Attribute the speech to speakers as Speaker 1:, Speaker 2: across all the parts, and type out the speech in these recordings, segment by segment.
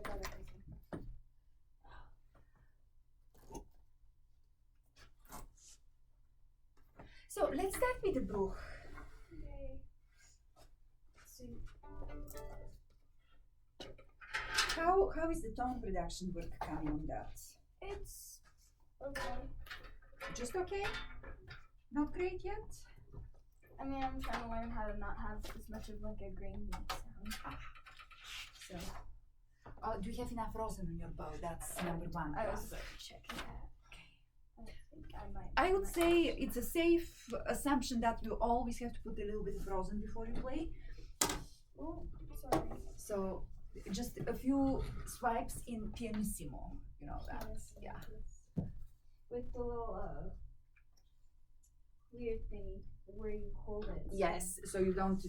Speaker 1: got everything.
Speaker 2: So let's start with the bruch.
Speaker 1: Yay. Let's see.
Speaker 2: How is the tone production work coming on that?
Speaker 1: It's okay.
Speaker 2: Just okay? Not great yet?
Speaker 1: I mean, I'm trying to learn how to not have as much of like a grainy sound.
Speaker 2: So, do you have enough rosin on your bow? That's number one.
Speaker 1: I was like checking that. I think I might.
Speaker 2: I would say it's a safe assumption that you always have to put a little bit of rosin before you play.
Speaker 1: Oh, sorry.
Speaker 2: So just a few swipes in pianissimo, you know that.
Speaker 1: Yes,
Speaker 2: Yeah.
Speaker 1: yes. With the little weird thingy where you hold it. So
Speaker 2: Yes, so you don't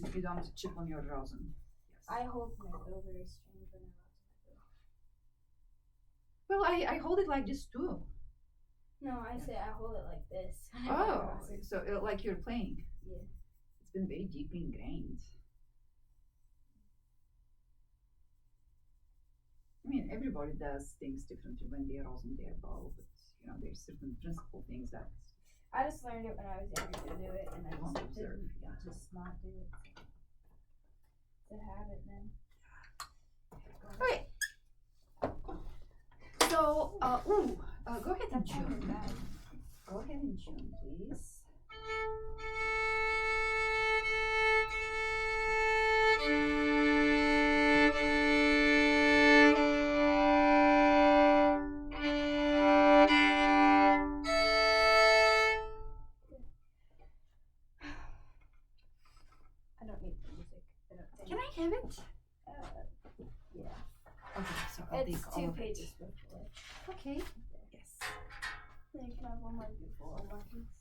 Speaker 2: chip on your rosin. Yes.
Speaker 1: I hold my bow very strange when I
Speaker 2: Well, I hold it like this too.
Speaker 1: No, I say I hold it like this.
Speaker 2: Oh, so like you're playing.
Speaker 1: Yeah.
Speaker 2: It's been very deeply ingrained. I mean, everybody does things differently when they rosin their bow, but you know, there's certain principal things that
Speaker 1: I just learned it when I was younger to do it, and I
Speaker 2: Want to
Speaker 1: just
Speaker 2: observe,
Speaker 1: didn't
Speaker 2: yeah.
Speaker 1: just not do it. It's a habit then.
Speaker 2: Okay. So, go ahead and tune. Go ahead and tune, please.
Speaker 1: I don't need the music. I don't think.
Speaker 2: Can I have it?
Speaker 1: Yeah.
Speaker 2: Okay, so I'll
Speaker 1: It's
Speaker 2: take all
Speaker 1: 2
Speaker 2: of it.
Speaker 1: pages before.
Speaker 2: Okay. Yes.
Speaker 1: Then you can have one right before one piece.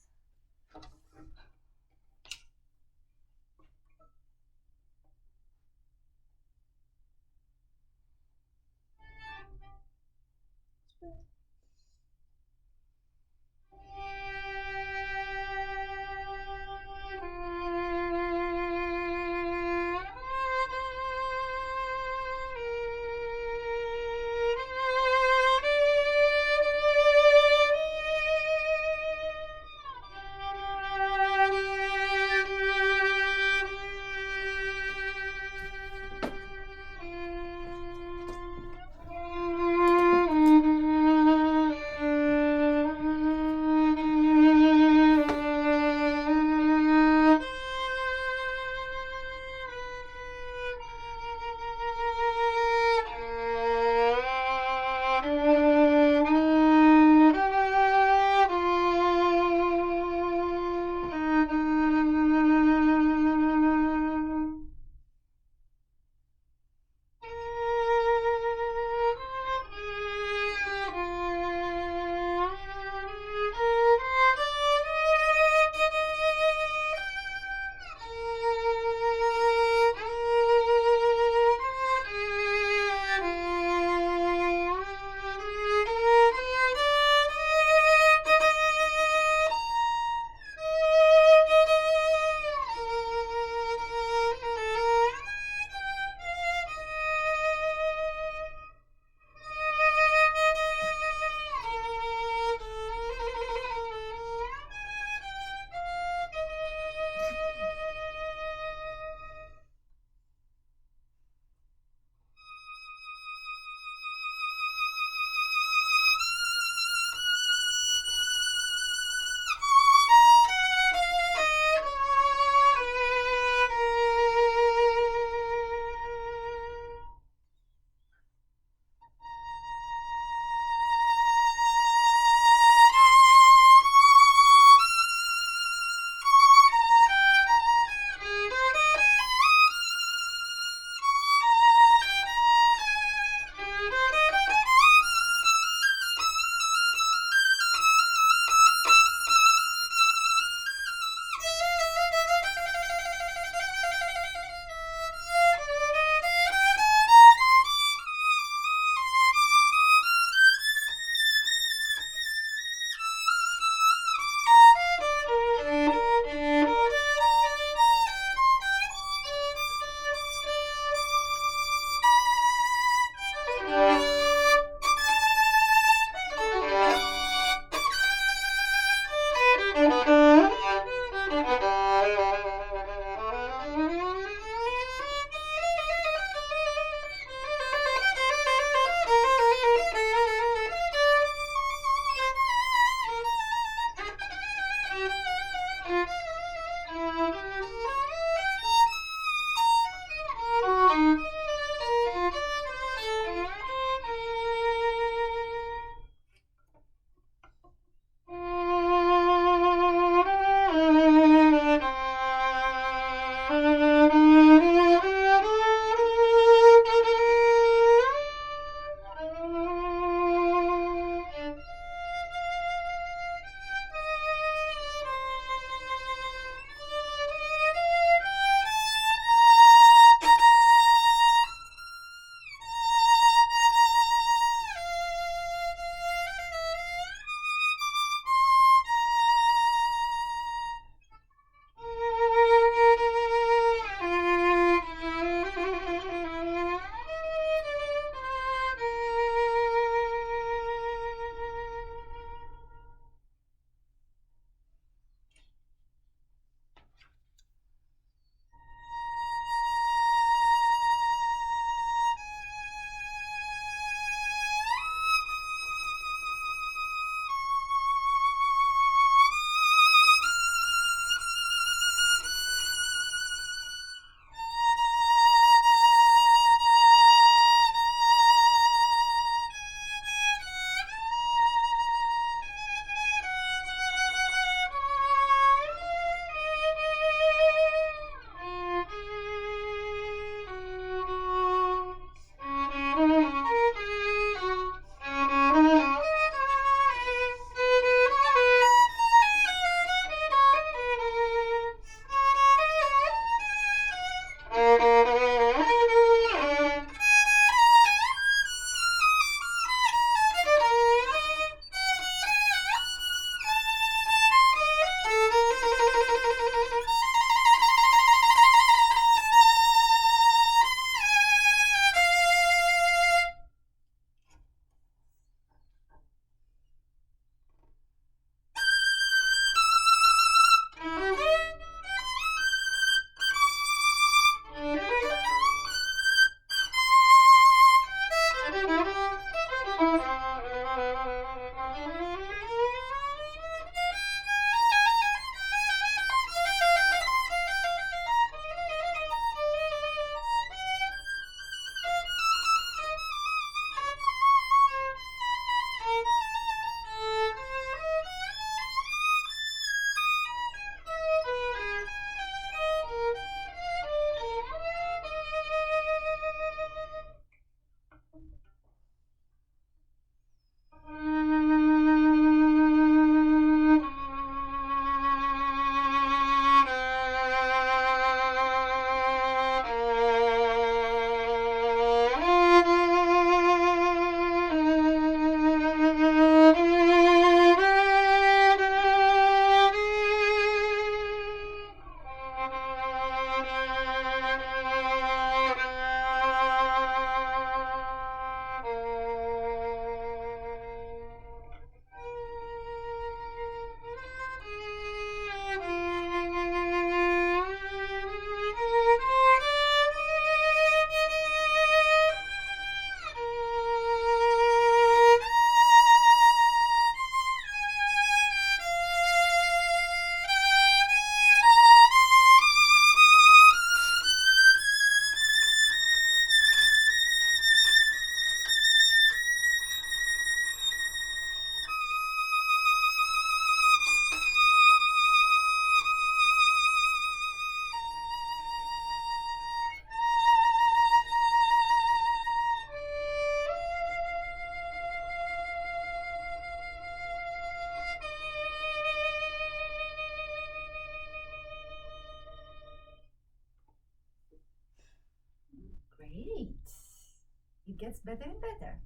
Speaker 2: gets better and better.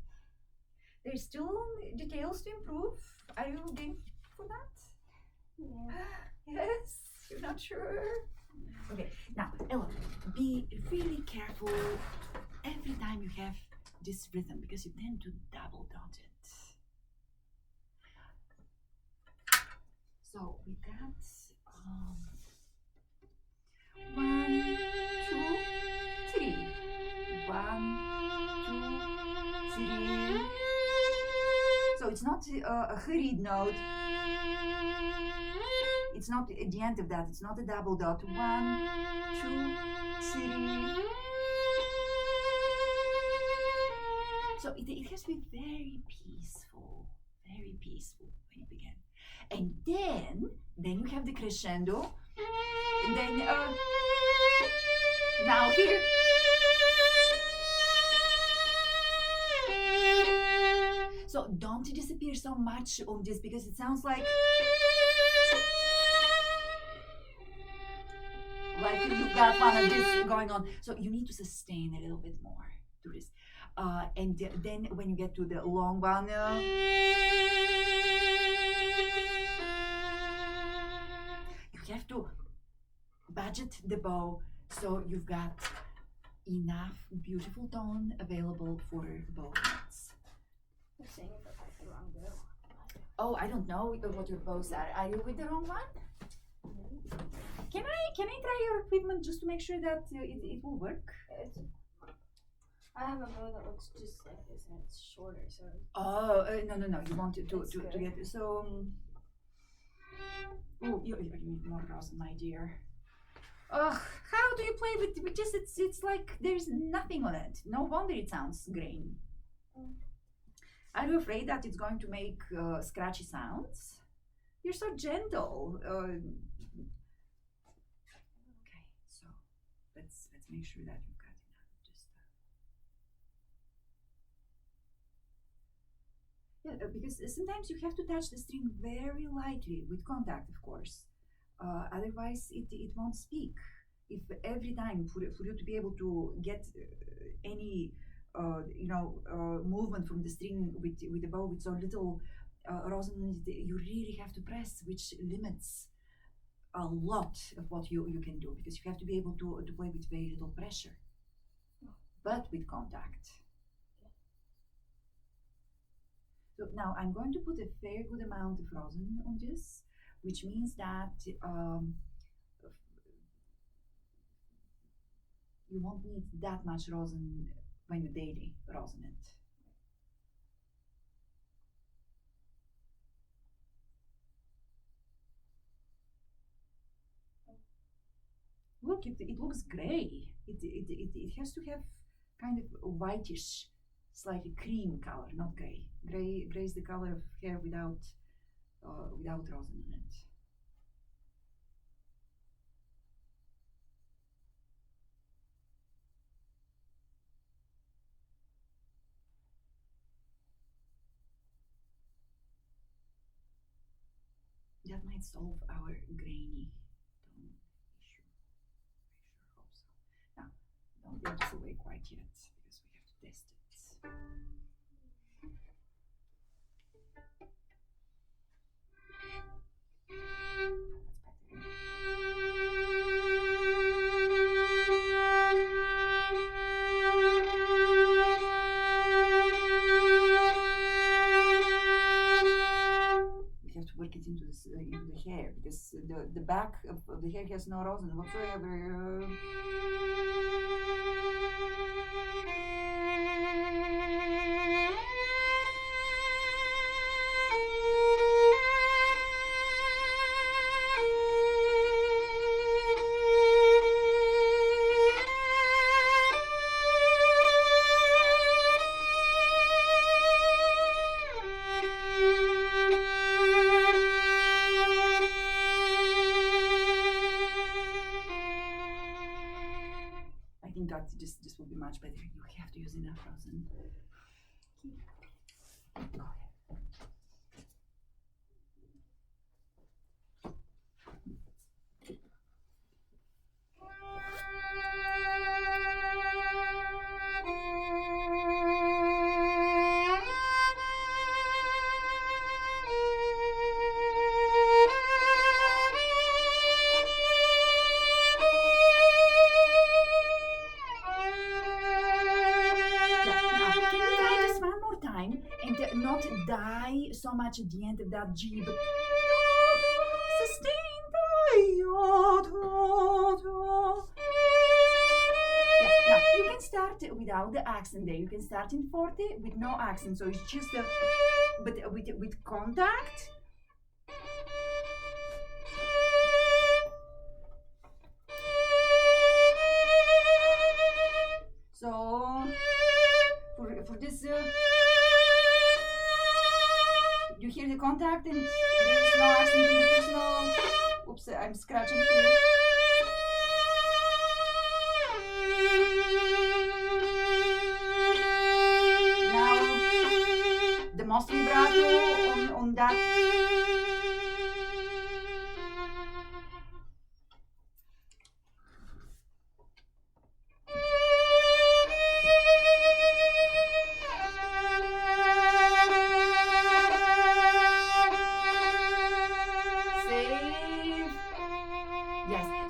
Speaker 2: There's still details to improve. Are you game for that?
Speaker 1: Yeah.
Speaker 2: Yes, you're not sure. Okay, now Ella, be really careful every time you have this rhythm because you tend to double dot it. So we got 1, 2, 3. 1, 2, 3. So it's not a hurried note. It's not at the end of that. It's not a double dot. 1, 2, 3. So it has to be very peaceful when you begin. And then you have the crescendo. And then now here. So don't disappear so much on this because it sounds like you've got one of this going on. So you need to sustain a little bit more to this. And then when you get to the long one, you have to budget the bow so you've got enough beautiful tone available for both notes.
Speaker 1: You're saying it like the wrong bow.
Speaker 2: Oh, I don't know what your bows are. Are you with the wrong one? Can I try your equipment just to make sure that it will work?
Speaker 1: I have a bow that looks just like this and it's shorter, so.
Speaker 2: Oh no! You want to get so. Oh, you need more rosin, my dear. Ugh, how do you play with this? It's like there's nothing on it. No wonder it sounds grainy. Are you afraid that it's going to make scratchy sounds? You're so gentle. Okay, so let's make sure that you've got enough. Just yeah, because sometimes you have to touch the string very lightly with contact, of course. Otherwise, it won't speak. If every time for you to be able to get any movement from the string with the bow with so little rosin, you really have to press, which limits a lot of what you can do because you have to be able to play with very little pressure, but with contact. So now I'm going to put a very good amount of rosin on this, which means that you won't need that much rosin when you daily rosin it. Look, it looks gray. It has to have kind of a whitish, slightly cream color, not gray. Gray is the color of hair without rosin in it. That might solve our grainy tone issue. I sure hope so. Now, don't take this away quite yet because we have to test it. Into the hair because the back of the hair has no rosin whatsoever. This will be much better. You have to use enough rosin. Go ahead. line and not die so much at the end of that G, but sustain now you can start without the accent there. You can start in forte with no accent, so it's just but with contact. So for this, you hear the contact and there's no accent in the first note. Oops, I'm scratching here. Now the most vibrato on that.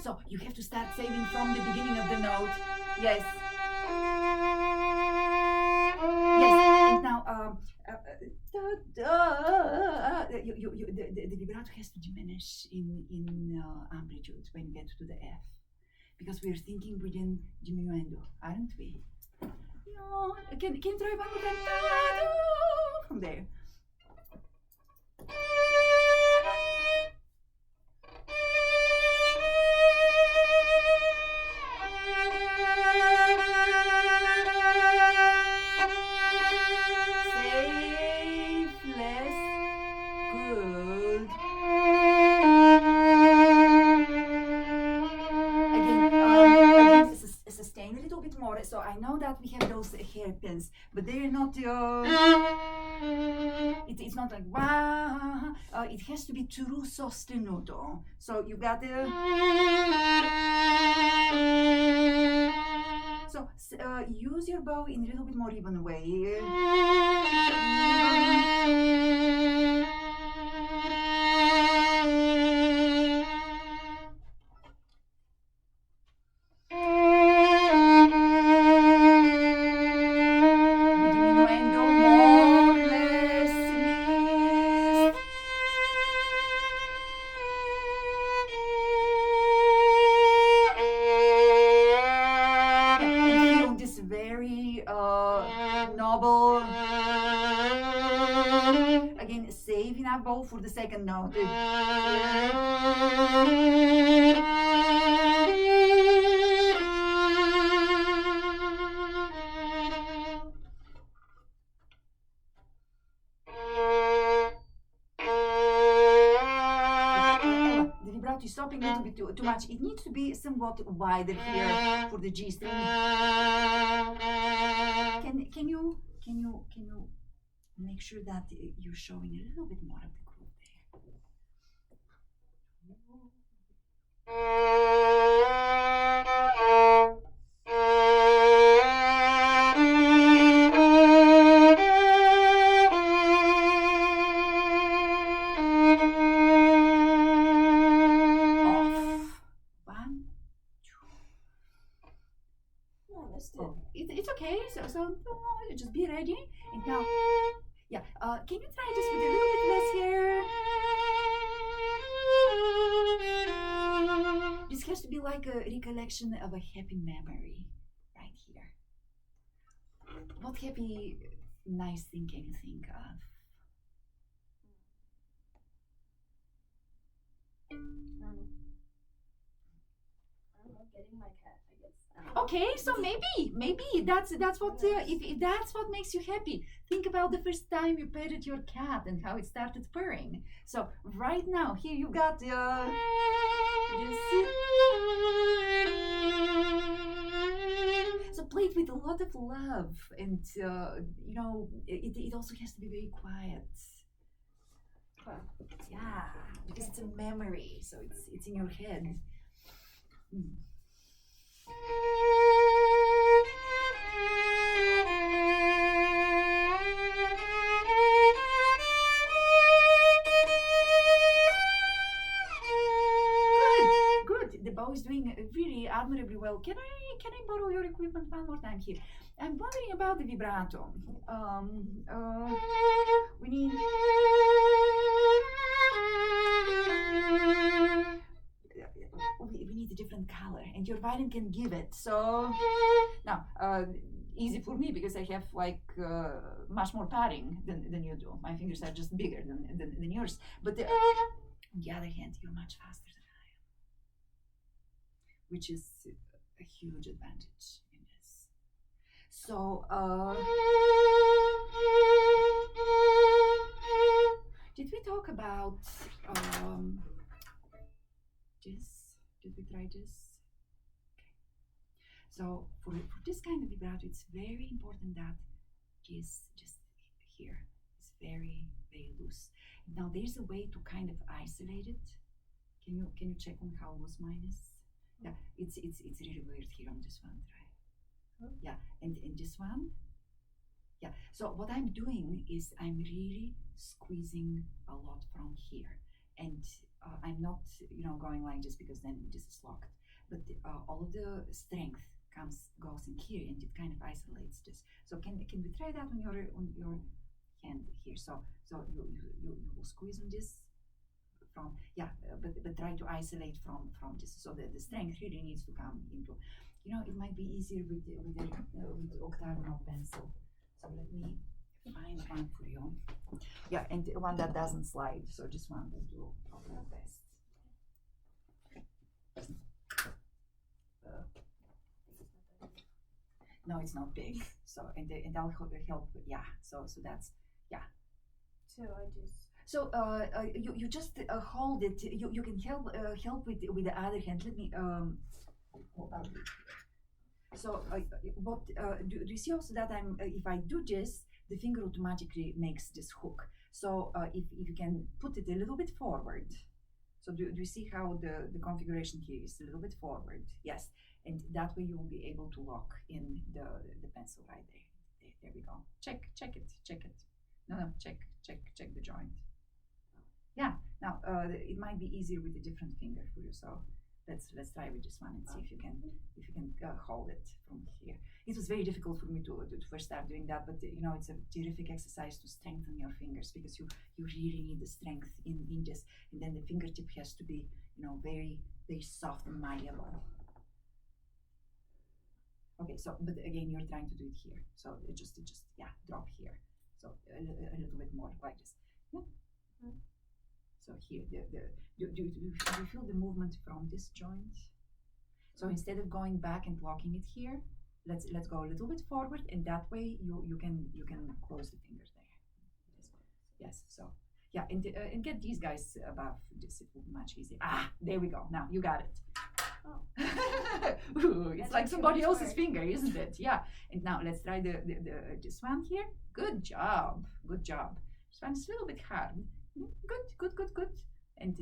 Speaker 2: So you have to start saving from the beginning of the note. Yes. Yes. And now, the vibrato has to diminish in amplitude when you get to the F, because we're thinking within diminuendo, aren't we? Can try one more time from there. Sustain a little bit more. So I know that we have those hairpins, but they're not. It's not like wow. It has to be true sostenuto. So you got the. So use your bow in a little bit more even way. Again, saving our bow for the second note. The vibrato is stopping a little bit too much. It needs to be somewhat wider here for the G string. Can you make sure that you're showing a little bit more of the groove It's okay. So just be ready. And now, yeah. Can you try just with a little bit less here? This has to be like a recollection of a happy memory, right here. What happy, nice thing can you think of?
Speaker 1: Getting my cat, I guess.
Speaker 2: Okay, so maybe that's what if that's what makes you happy. Think about the first time you petted your cat and how it started purring. So right now, here you got so play it with a lot of love, and it also has to be very quiet. Yeah, because it's a memory, so it's in your head. Good. The bow is doing really admirably well. Can can I borrow your equipment one more time here? I'm wondering about the vibrato. We need. We need a different color, and your violin can give it. So now, easy for me because I have like much more padding than you do. My fingers are just bigger than yours. But on the other hand, you're much faster than I am, which is a huge advantage in this. So, did we talk about this? Did we try this? Okay. So for this kind of vibrato, it's very important that this just here is very, very loose. Now there's a way to kind of isolate it. Can you check on how loose mine is? Yeah, it's really weird here on this one. Try. Yeah, and this one. Yeah. So what I'm doing is I'm really squeezing a lot from here, and I'm not going like this because then this is locked. But all of the strength goes in here, and it kind of isolates this. So can we try that on your hand here? So you will squeeze on this from but try to isolate from this. So the strength really needs to come into. It might be easier with the octagonal pencil. So let me find one for you. Yeah, and one that doesn't slide. So this one will do our best. No, it's not big. So and I'll help. Yeah. So that's yeah.
Speaker 1: So I just.
Speaker 2: So you just hold it. You can help with the other hand. Let me hold on. So what do you see also that if I do this, the finger automatically makes this hook. So if you can put it a little bit forward. So do you see how the configuration here is a little bit forward? Yes, and that way you will be able to lock in the pencil right there. There we go. Check it. No, check the joint. Yeah. Now it might be easier with a different finger for you. So let's try with this one and see if you can hold it from here. It was very difficult for me to first start doing that, but it's a terrific exercise to strengthen your fingers because you really need the strength in this, and then the fingertip has to be very, very soft and malleable. Okay, so but again you're trying to do it here, so it just drop here, so a little bit more like this. Yeah. Mm-hmm. So here, do you feel the movement from this joint? So instead of going back and locking it here, let's go a little bit forward, and that way you can close the fingers there. Yes. So yeah, and get these guys above this. It will be much easier. There we go. Now you got it. Oh. Ooh, it's like somebody else's finger, isn't it? Yeah. And now let's try this one here. Good job. This one is a little bit hard. Good. And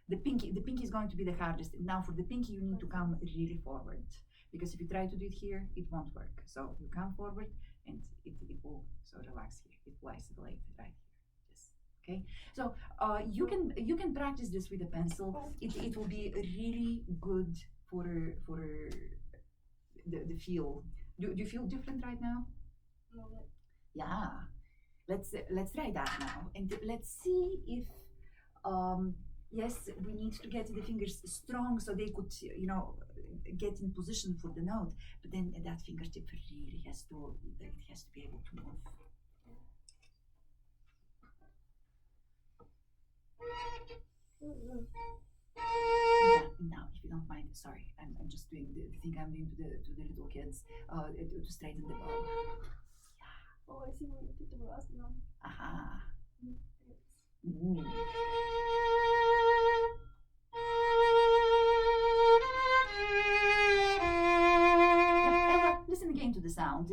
Speaker 2: the pinky is going to be the hardest. Now for the pinky you need to come really forward, because if you try to do it here it won't work. So you come forward and it will relax here. It will isolate right here. Yes. Okay. So you can practice this with a pencil. It will be really good for the feel. Do you feel different right now? Yeah. Let's try that now, and let's see if yes, we need to get the fingers strong so they could get in position for the note, but then that fingertip really has to be able to move. Yeah, now if you don't mind, sorry, I'm just doing the thing I'm doing to the little kids to straighten the bow.
Speaker 1: Oh, I see where you put the rust now.
Speaker 2: Aha. Yeah, Ella, listen again to the sound.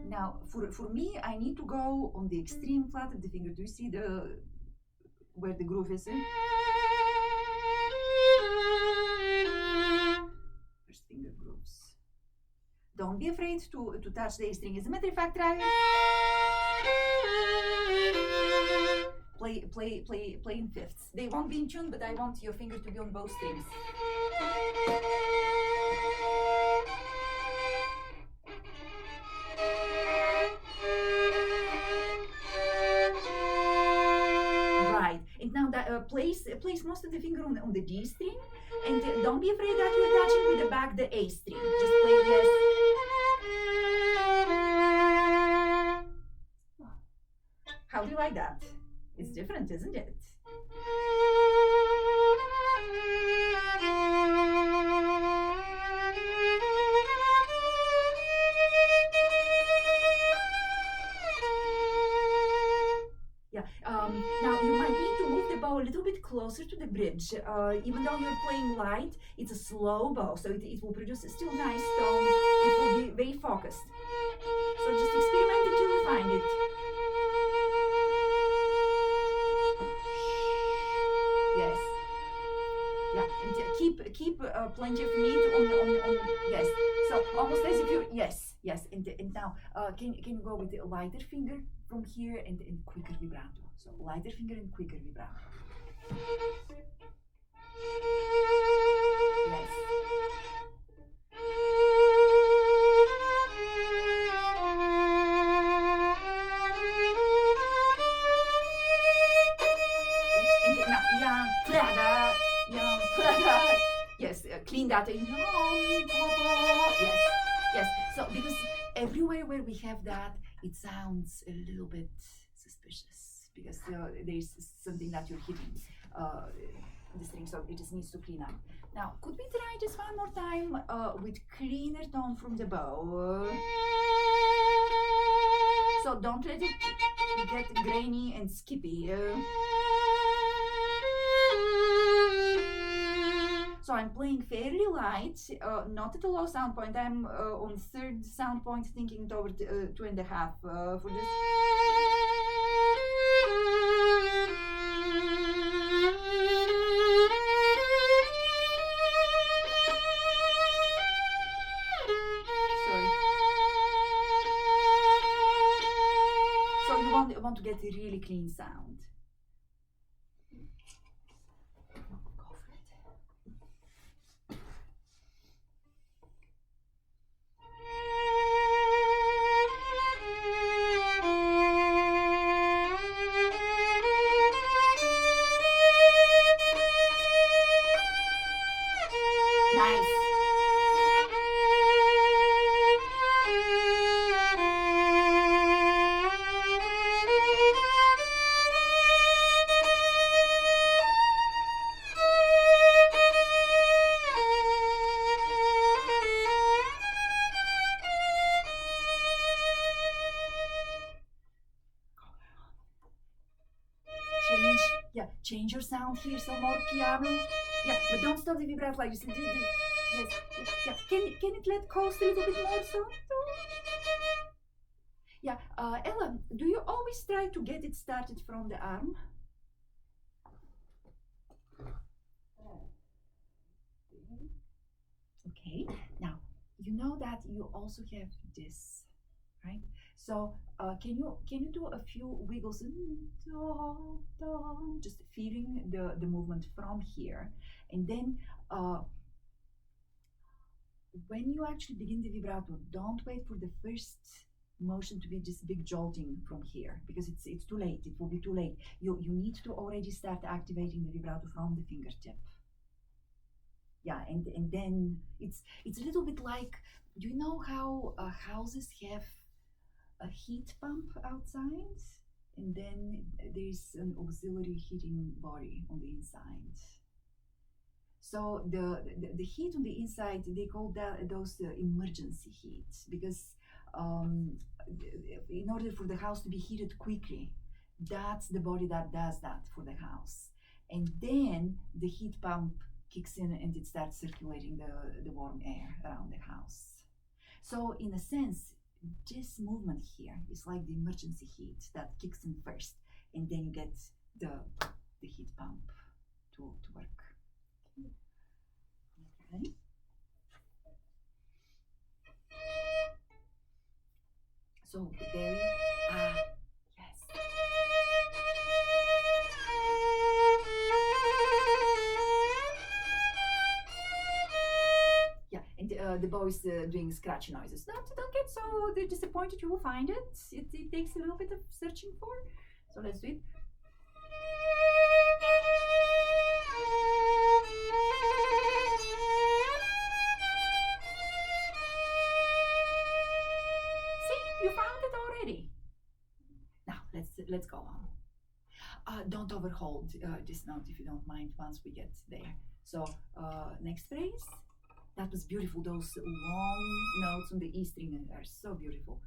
Speaker 2: Now, for me, I need to go on the extreme flat of the finger. Do you see where the groove is? First finger grooves. Don't be afraid to touch the A string. As a matter of fact, try. play in fifths. They won't be in tune, but I want your finger to be on both strings. Right, and now that place most of the finger on the D string, and don't be afraid that you're touching with the back the A string. Just play yes. How do you like that? It's different, isn't it? Yeah. Now you might need to move the bow a little bit closer to the bridge. Even though you're playing light, it's a slow bow, so it will produce a still nice tone. It will be very focused. So just experiment until you find it. Yes. Yeah, and keep plenty of meat on yes. So almost as if you yes. And now can you go with the lighter finger from here and quicker vibrato. So lighter finger and quicker vibrato. Yes. Yes, clean that. Yes. So because everywhere where we have that, it sounds a little bit suspicious because there's something that you're hitting the string, so it just needs to clean up. Now, could we try just one more time with cleaner tone from the bow? So don't let it get grainy and skippy. So I'm playing fairly light, not at a low sound point. I'm on third sound point, thinking toward 2.5 for this. Sorry. So you want to get a really clean sound. Change your sound here, some more piano. Yeah, but don't stop the vibrato like this. Yes, yeah. Can it let coast a little bit more so? Yeah, Ella, do you always try to get it started from the arm? Okay, now you know that you also have this, right? So can you do a few wiggles, just feeling the movement from here, and then when you actually begin the vibrato, don't wait for the first motion to be this big jolting from here, because it's too late. It will be too late. You need to already start activating the vibrato from the fingertip. Yeah, and then it's a little bit like, do you know how houses have a heat pump outside, and then there's an auxiliary heating body on the inside? So the heat on the inside, they call those emergency heat, because in order for the house to be heated quickly, that's the body that does that for the house. And then the heat pump kicks in and it starts circulating the warm air around the house. So in a sense, this movement here is like the emergency heat that kicks in first, and then you get the heat pump to work. Okay. So very yes. the bow is doing scratchy noises. Don't get so disappointed. You will find it. It takes a little bit of searching for. So let's do it. See, you found it already. Now let's go on. Don't overhold this note if you don't mind once we get there. So next phrase. That was beautiful. Those long notes on the E string are so beautiful.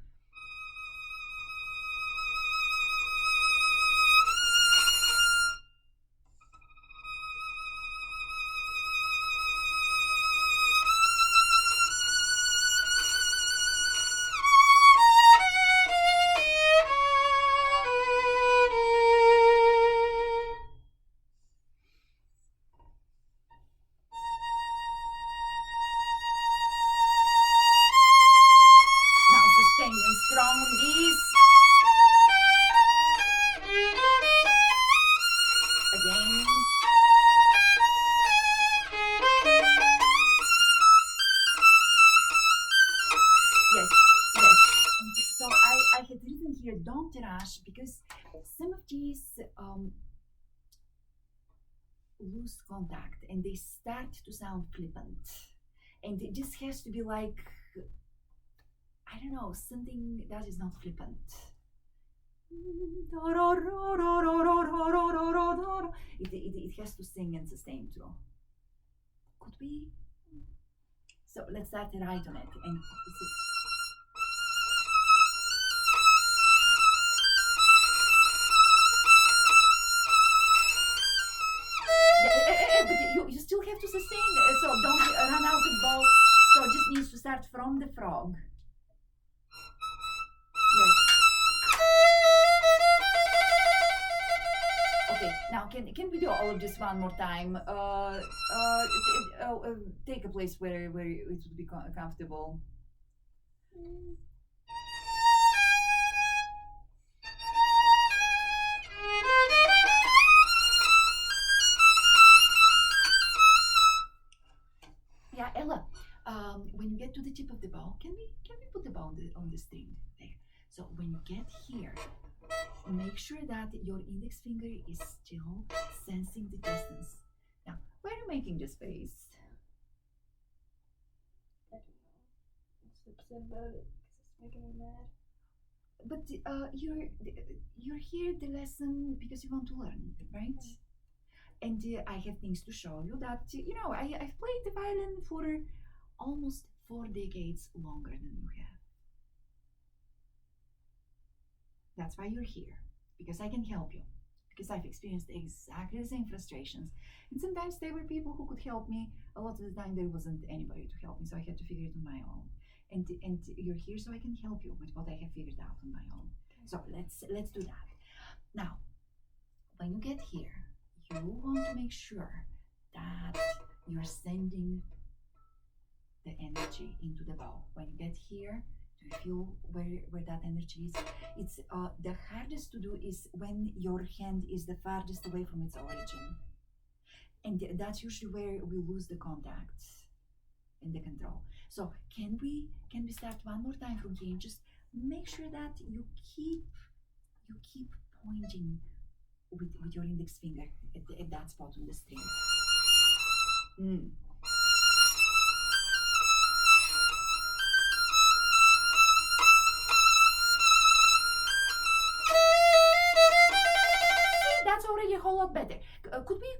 Speaker 2: Don't rush because some of these lose contact and they start to sound flippant, and this has to be like, I don't know, something that is not flippant. It has to sing and sustain through. Could we? So let's start right on it. And you still have to sustain, so don't run out of bow. So it just needs to start from the frog. Yes. Okay, now can we do all of this one more time? Take a place where it would be comfortable. Yeah, Ella. When you get to the tip of the bow, can we put the bow on the string there? So when you get here, make sure that your index finger is still sensing the distance. Now, why are you making this face?
Speaker 1: I don't know. I'm so upset about it because it's making me mad.
Speaker 2: But you're here the lesson because you want to learn, right? And I have things to show you that I've played the violin for almost 4 decades longer than you have. That's why you're here, because I can help you, because I've experienced exactly the same frustrations. And sometimes there were people who could help me. A lot of the time there wasn't anybody to help me, so I had to figure it on my own. And you're here so I can help you with what I have figured out on my own. So let's do that. Now, when you get here, you want to make sure that you're sending the energy into the bow. When you get here, do you feel where that energy is? It's the hardest to do is when your hand is the farthest away from its origin, and that's usually where we lose the contact and the control. So can we start one more time from here and just make sure that you keep pointing with your index finger at that spot on the string. That's already a whole lot better. Could we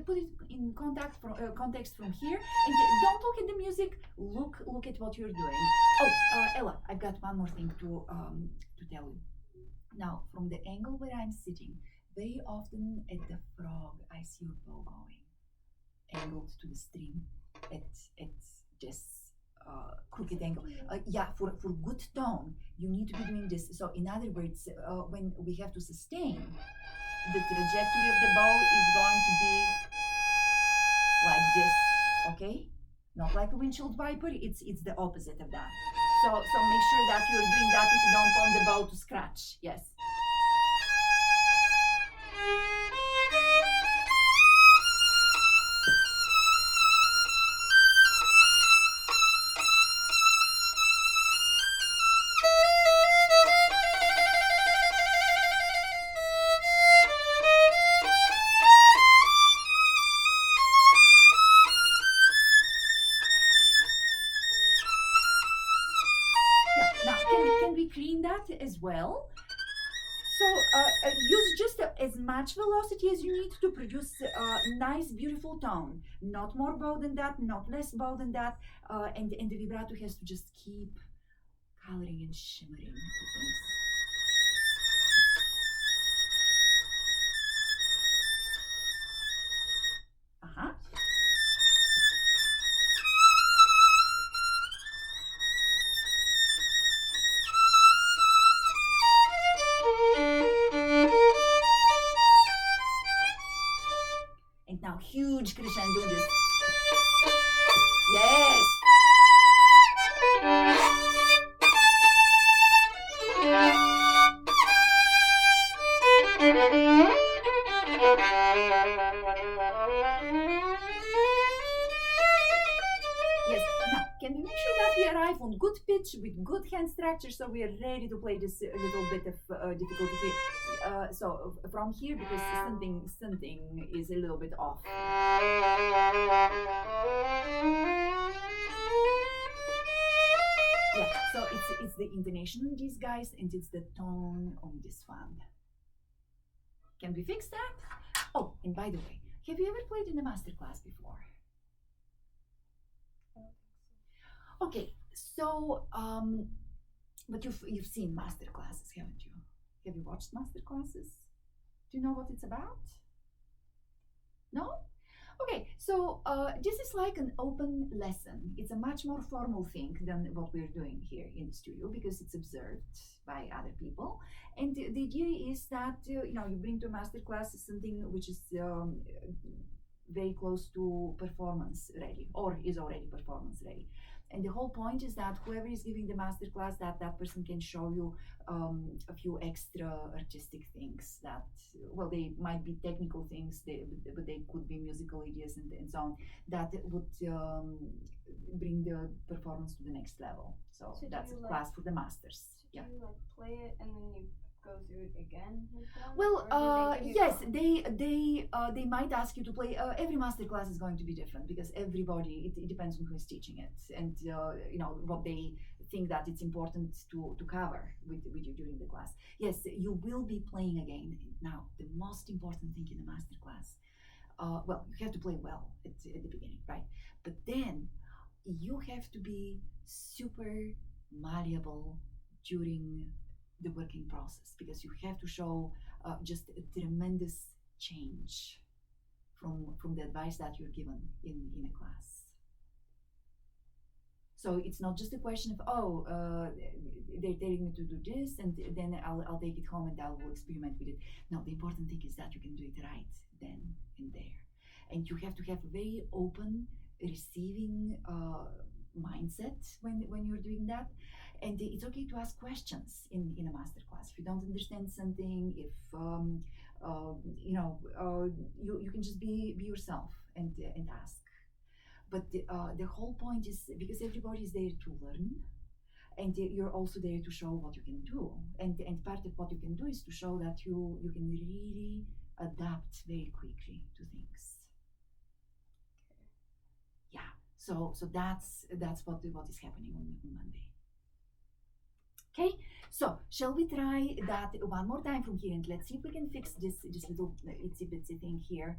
Speaker 2: put it in context from here? And don't look at the music. Look at what you're doing. Oh, Ella, I've got one more thing to tell you. Now, from the angle where I'm sitting, very often at the frog, I see your bow going, angled to the string at just crooked angle. Yeah, for good tone, you need to be doing this. So in other words, when we have to sustain, the trajectory of the bow is going to be like this, okay? Not like a windshield wiper, it's the opposite of that. So make sure that you're doing that if you don't want the bow to scratch, yes. we clean that as well. So use just as much velocity as you need to produce a nice, beautiful tone. Not more bow than that, not less bow than that. And the vibrato has to just keep coloring and shimmering things. Uh-huh. And now huge crescendo just. Yes. Yes. Now, can we make sure that we arrive on good pitch with good hand structure so we are ready to play this little bit of difficulty here? So from here, because something is a little bit off. Yeah, so it's the intonation on these guys and it's the tone on this one. Can we fix that? Oh, and by the way, have you ever played in a master class before? Okay, so but you've seen master classes, haven't you? Have you watched master classes? Do you know what it's about? No? Okay, so this is like an open lesson. It's a much more formal thing than what we're doing here in the studio because it's observed by other people. And the idea is that you bring to a master class something which is very close to performance ready or is already performance ready. And the whole point is that whoever is giving the master class, that person can show you a few extra artistic things that, well, they might be technical things, but they could be musical ideas and so on, that would bring the performance to the next level. So that's a class for the masters.
Speaker 1: Do you like play it and then you go through it again with them?
Speaker 2: Well, yes, they might ask you to play. Every master class is going to be different because everybody, it depends on who is teaching it and what they think that it's important to cover with you during the class. Yes, you will be playing again. Now, the most important thing in the master class, well, you have to play well at the beginning, right? But then you have to be super malleable during the working process because you have to show just a tremendous change from the advice that you're given in a class. So it's not just a question of they're telling me to do this and then I'll take it home and I will experiment with it. No, the important thing is that you can do it right then and there, and you have to have a very open, receiving mindset when you're doing that. And it's okay to ask questions in a master class. If you don't understand something, if you can just be yourself and ask. But the whole point is because everybody is there to learn, and you're also there to show what you can do. And part of what you can do is to show that you can really adapt very quickly to things. Yeah. So that's what is happening on Monday. Okay, so shall we try that one more time from here and let's see if we can fix this little itsy bitsy thing here.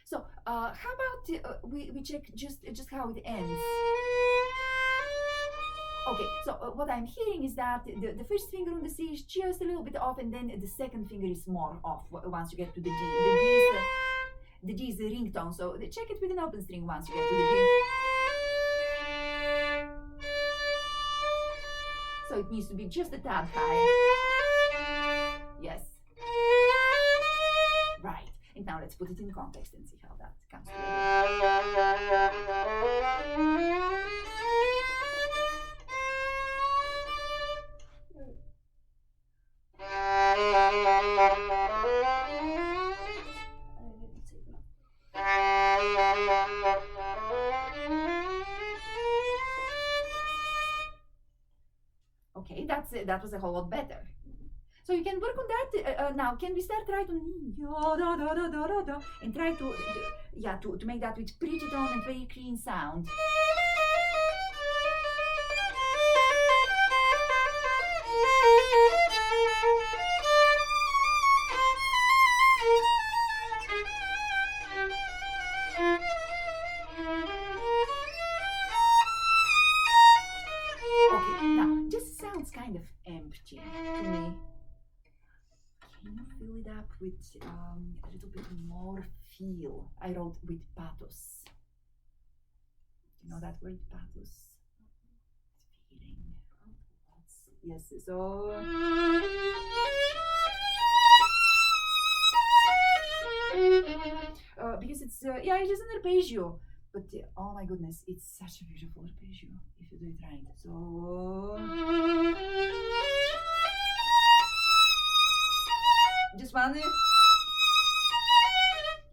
Speaker 2: So how about we check just how it ends. Okay, so what I'm hearing is that the first finger on the C is just a little bit off, and then the second finger is more off once you get to the D. The D is the ringtone, so check it with an open string once you get to the D. So it needs to be just a tad higher. Yes. Right. And now let's put it in context and see how that comes Okay, that was a whole lot better. So you can work on that now. Can we start right on da da da da da da and try to make that with pretty tone and very clean sound. Okay, now this sounds kind of empty to me. Can you fill it up with a little bit more feel? I wrote with pathos. You know that word, pathos? It's feeling. Yes, so. Because it's, yeah, it is an arpeggio. But oh my goodness, it's such a beautiful arpeggio if you do it right. So. Just one.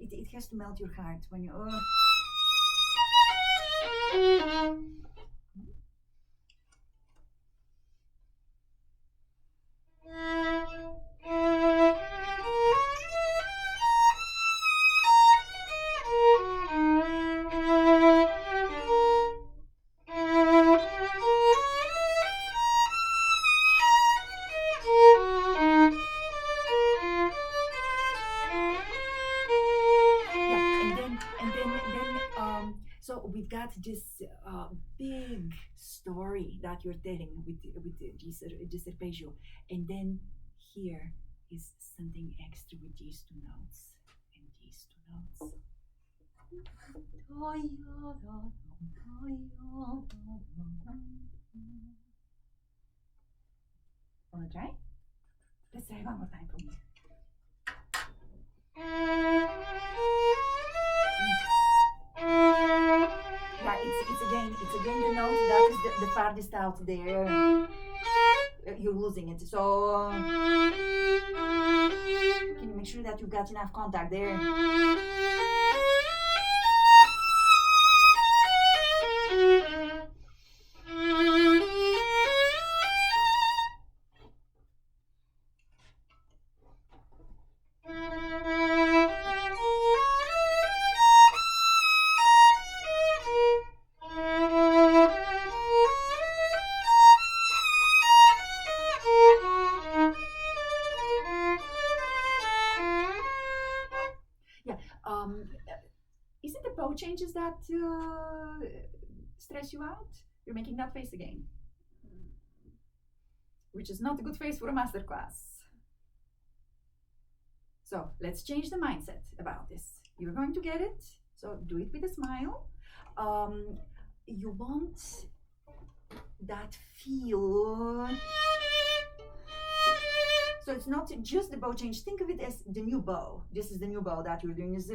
Speaker 2: It has to melt your heart when you. So we've got this big story that you're telling with this arpeggio, and then here is something extra with these two notes and these two notes. Wanna try? Let's try one more time for me. Yeah, it's again the note that is the farthest out there. You're losing it. So can you make sure that you've got enough contact there? Is it the bow changes that stress you out? You're making that face again, which is not a good face for a masterclass. So let's change the mindset about this. You're going to get it, so do it with a smile. You want that feel. So it's not just the bow change. Think of it as the new bow. This is the new bow that you're doing. Is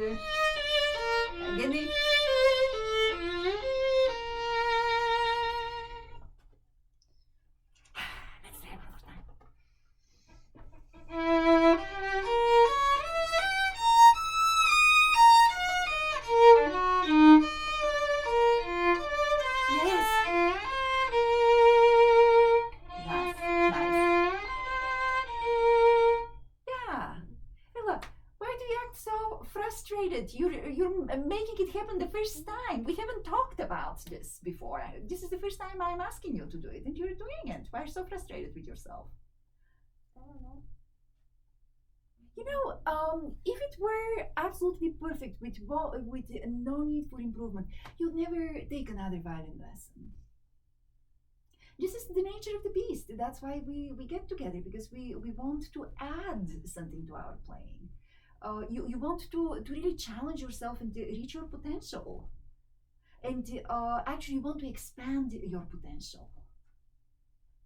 Speaker 2: get me? Let's try one more time. Yes. Nice. Yeah. Hey, look. Why do you act so frustrated? You're making it happen the first time. We haven't talked about this before. This is the first time I'm asking you to do it, and you're doing it. Why are you so frustrated with yourself?
Speaker 1: I don't know.
Speaker 2: You know, if it were absolutely perfect with no need for improvement, you'd never take another violin lesson. This is the nature of the beast. That's why we get together, because we want to add something to our playing. You want to really challenge yourself and to reach your potential. And actually, you want to expand your potential.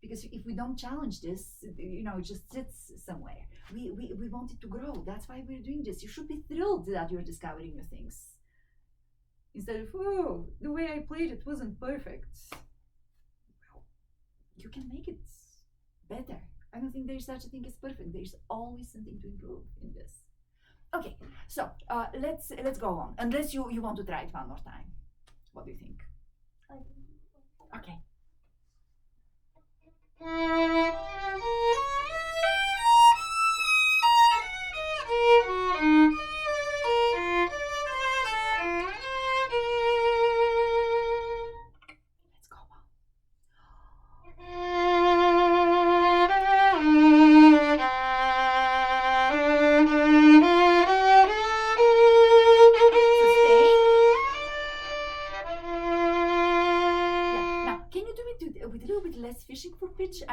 Speaker 2: Because if we don't challenge this, it just sits somewhere. We want it to grow. That's why we're doing this. You should be thrilled that you're discovering new things. Instead of, oh, the way I played it wasn't perfect. Well, you can make it better. I don't think there's such a thing as perfect. There's always something to improve in this. Okay, so let's go on. Unless you want to try it one more time. What do you think?
Speaker 1: I think.
Speaker 2: Okay.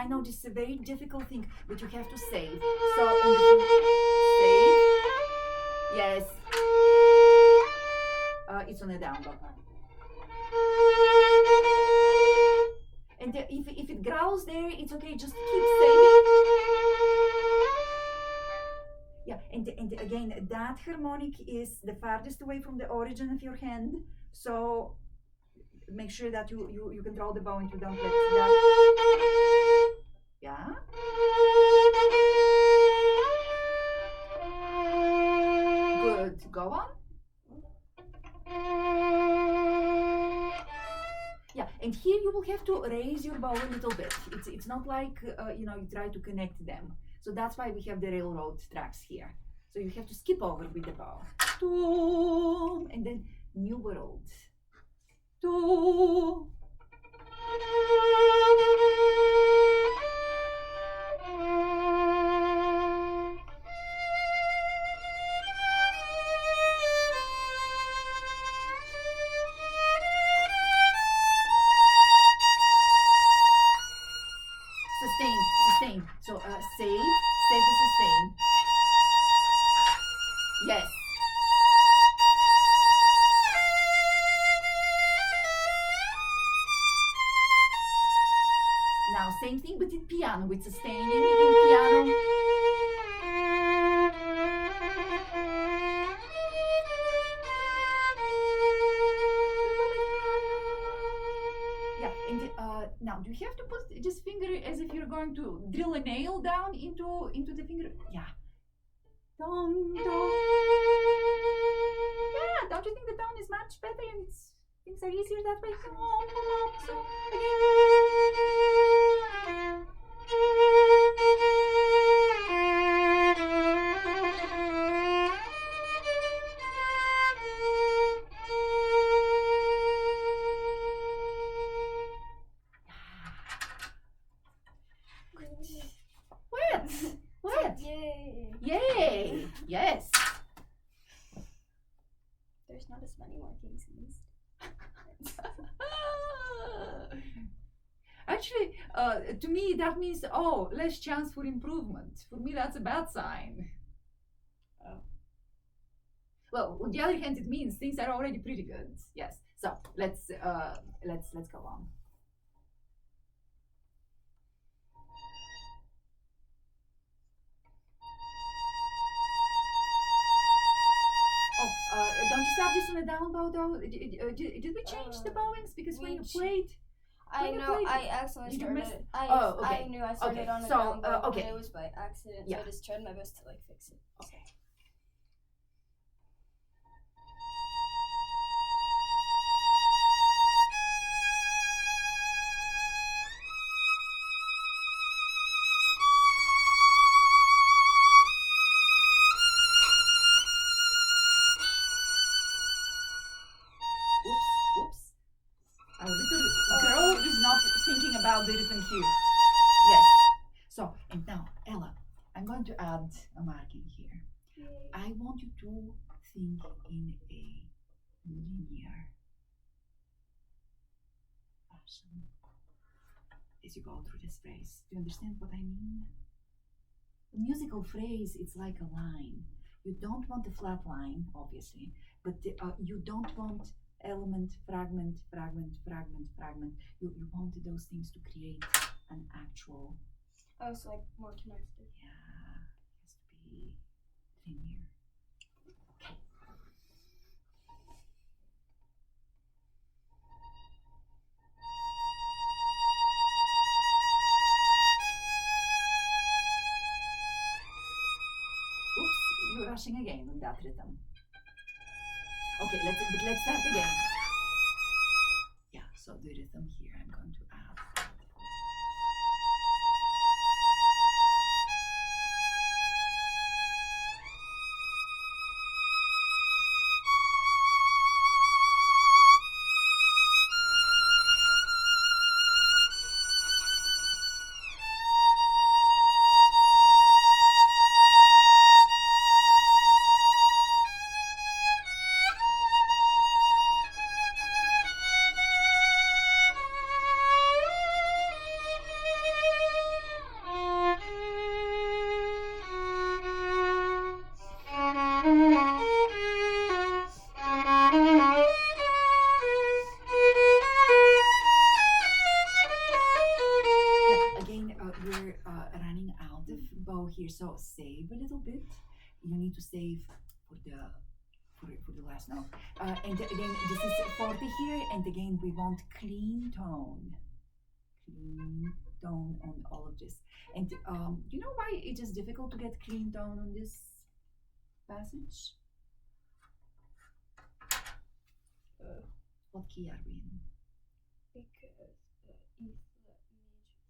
Speaker 2: know this is a very difficult thing, but you have to save. So on the save. Yes. It's on a down bow. And if it growls there, it's okay. Just keep saving. Yeah, and again, that harmonic is the farthest away from the origin of your hand. So make sure that you control the bow and you don't let that. Yeah. Good. Go on. Yeah, and here you will have to raise your bow a little bit. It's not like you try to connect them. So that's why we have the railroad tracks here. So you have to skip over with the bow. Doom, and then new world. Doom. Sustain. So save to sustain. Yes. Now same thing but in piano with sustaining in piano. Yeah, and now do you have to put this finger as if you're going to drill a nail down into the finger? Yeah. Dong, dong. Yeah, don't you think the tone is much better and things are easier that way? Come on. So What? Yay! Yes.
Speaker 1: There's not as many markings in these.
Speaker 2: Actually, to me that means less chance for improvement. For me, that's a bad sign.
Speaker 1: Oh.
Speaker 2: Well, on the other hand, it means things are already pretty good. Yes. So let's go on. Don't you start this on a down bow though? Did we change the bowings? Because when you played,
Speaker 1: I know, I accidentally started it.
Speaker 2: okay.
Speaker 1: I knew I started on a
Speaker 2: so,
Speaker 1: down bow,
Speaker 2: okay.
Speaker 1: but it was by accident,
Speaker 2: Yeah.
Speaker 1: so I just tried my best to like fix it.
Speaker 2: Okay. Oops. Our little girl is not thinking about the rhythm here. Yes. So, and now, Ella, I'm going to add a marking here.
Speaker 1: Yay.
Speaker 2: I want you to think in a linear fashion as you go through this phrase. Do you understand what I mean? A musical phrase, it's like a line. You don't want a flat line, obviously, but you don't want element, fragment. You want those things to create an actual.
Speaker 1: Oh, so like more connected.
Speaker 2: Yeah, it has to be linear. Okay. Oops, you're rushing again on that rhythm. Okay, let's start again. Yeah, so the rhythm here I'm going to add. here. So save a little bit. You need to save for the last note. And again, this is forte here, and again we want clean tone. Clean tone on all of this. And you know why it is difficult to get clean tone on this passage? What key are we in?
Speaker 1: Because E flat major.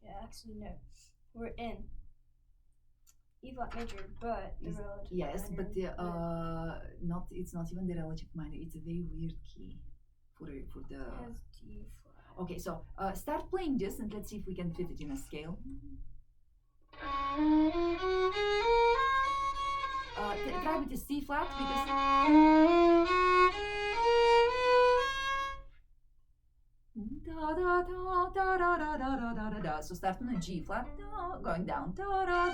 Speaker 1: Yeah, actually no, we're in E flat major, but the relative
Speaker 2: Yes,
Speaker 1: minor.
Speaker 2: but not. It's not even the relative minor. It's a very weird key for the.
Speaker 1: It has D flat.
Speaker 2: Okay, so start playing this and let's see if we can fit it in a scale. Try with the C flat because. Da da da da da da da da da da da. So start on a G flat, da, going down. Da da.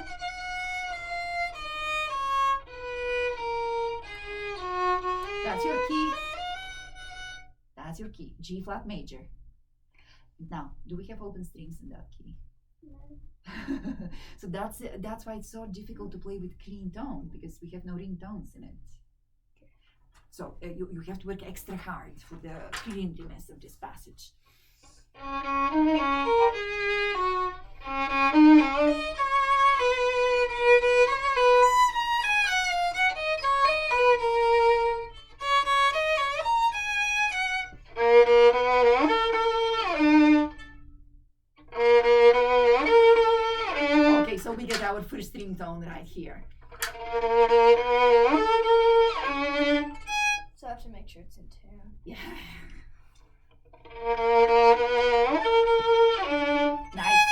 Speaker 2: That's your key. That's your key. G flat major. Now, do we have open strings in that key?
Speaker 1: No.
Speaker 2: So that's why it's so difficult to play with clean tone because we have no ring tones in it. So you have to work extra hard for the cleanliness of this passage. Okay, so we get our first ring tone right here.
Speaker 1: So I have to make sure it's in tune.
Speaker 2: Yeah. Nice.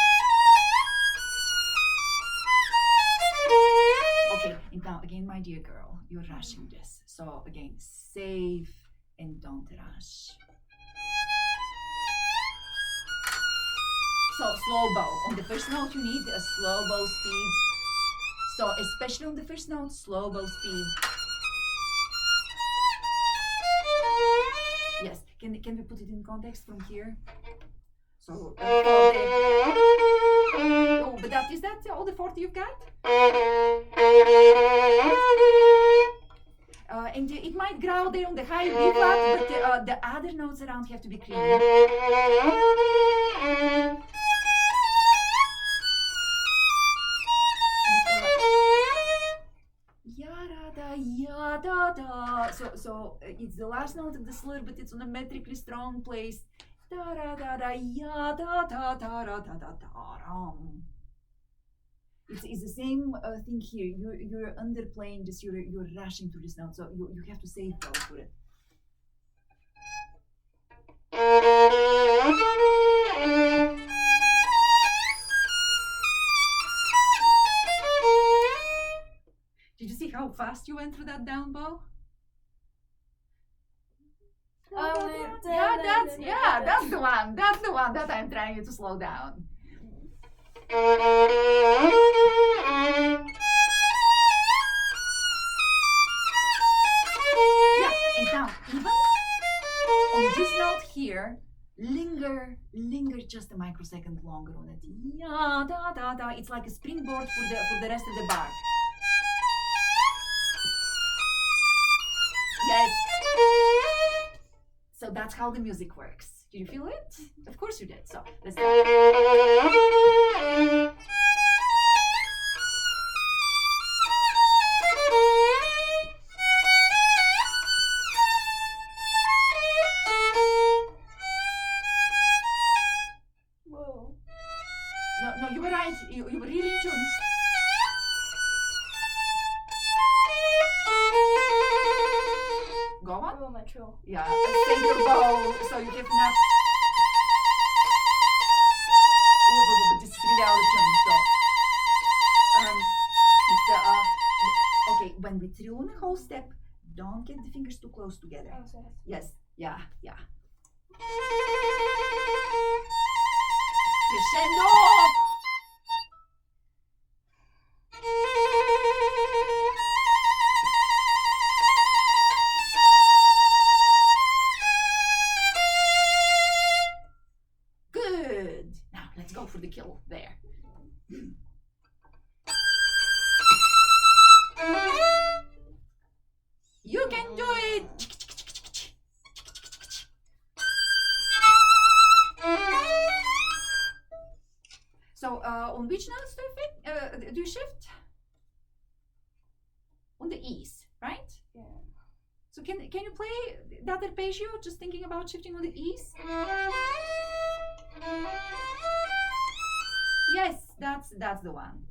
Speaker 2: Okay, and now again, my dear girl, you're rushing this. So again, save and don't rush. So slow bow. On the first note, you need a slow bow speed. So especially on the first note, slow bow speed. Yes, can we put it in context from here? So, oh, but is that all the 40 you've got? And it might growl there on the high B flat, but the other notes around have to be clean. Da. So it's the last note of the slur, but it's on a metrically strong place. Da da da da ya da da da da da da da. It's the same thing here. You're underplaying this. You're rushing through this note, so you have to save those for it. Did you see how fast you went through that down bow? That's the one. That's the one that I'm trying you to slow down. Yeah, and now even on this note here, linger just a microsecond longer on it. Yeah, da da da. It's like a springboard for the rest of the bar. Yes. So that's how the music works. Did you feel it? Of course you did. So let's start.
Speaker 1: Whoa.
Speaker 2: No, you were right. You were really in tune. Go on.
Speaker 1: Oh, my trill.
Speaker 2: Yeah, save your bow so you have enough. Oh, this is really out of tune. So, it's okay. When we trill on a whole step, don't get the fingers too close together.
Speaker 1: Oh, so
Speaker 2: Yes, yeah. Crescendo. Good. Now let's go for the kill there. shift on the E's, right?
Speaker 1: Yeah.
Speaker 2: So can you play that arpeggio? Just thinking about shifting on the E's. Yes, that's the one.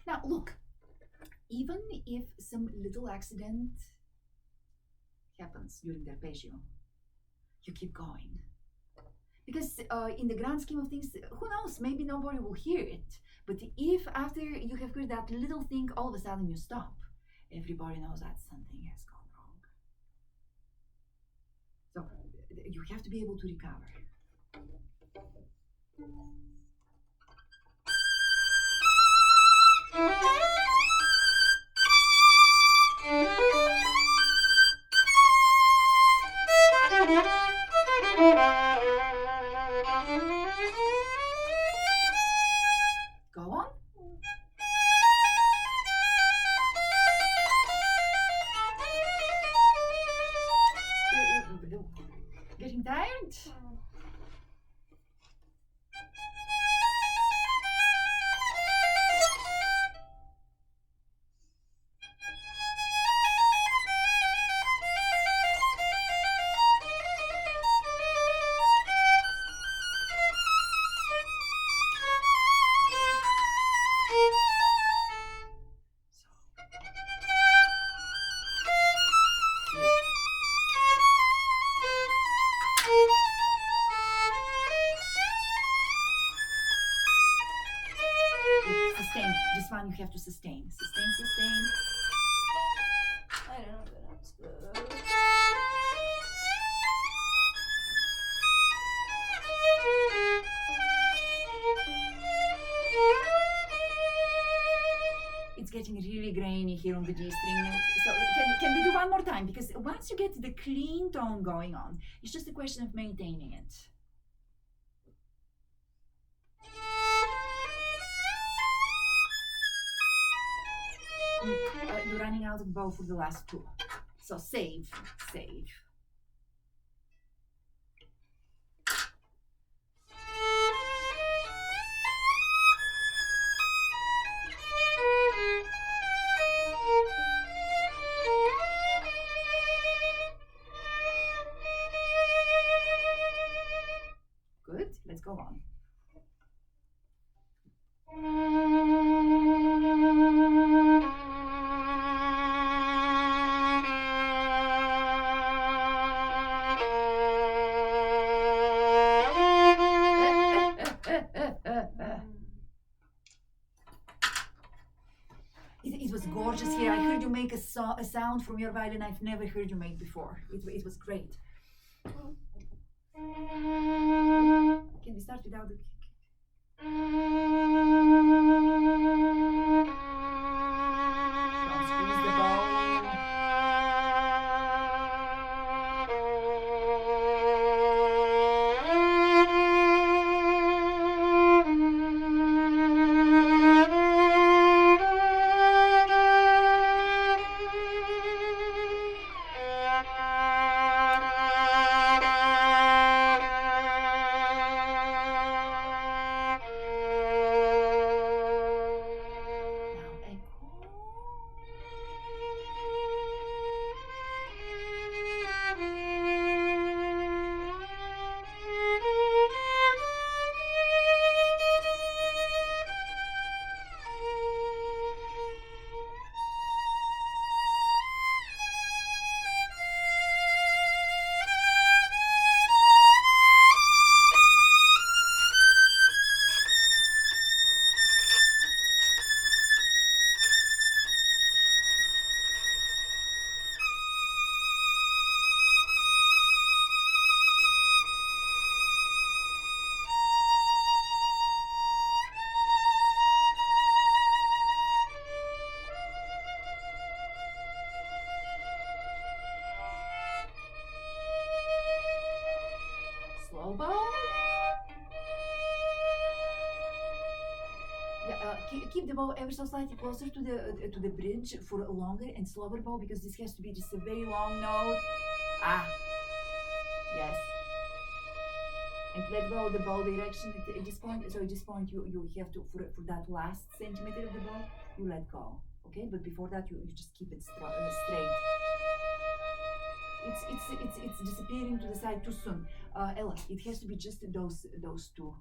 Speaker 2: Now look, even if some little accident happens during the arpeggio, you keep going. Because in the grand scheme of things, who knows, maybe nobody will hear it. But if after you have heard that little thing, all of a sudden you stop, everybody knows that something has gone wrong. So you have to be able to recover. Go on. Getting tired? Sustain. This one you have to sustain. Sustain.
Speaker 1: I don't know the notes though.
Speaker 2: It's getting really grainy here on the G string. So can we do one more time? Because once you get the clean tone going on, it's just a question of maintaining it. You're running out of bow for the last two. So save. Good, let's go on. It was gorgeous here. I heard you make a sound from your violin I've never heard you make before. It was great. Can we start without the kick? Don't squeeze the bow. small bow. Yeah, keep the bow ever so slightly closer to the bridge for a longer and slower bow, because this has to be just a very long note. Ah, yes. And let go of the bow direction at this point. So at this point, you have to for that last centimeter of the bow, you let go. Okay, but before that, you just keep it straight. It's disappearing to the side too soon. Ella, it has to be just those two.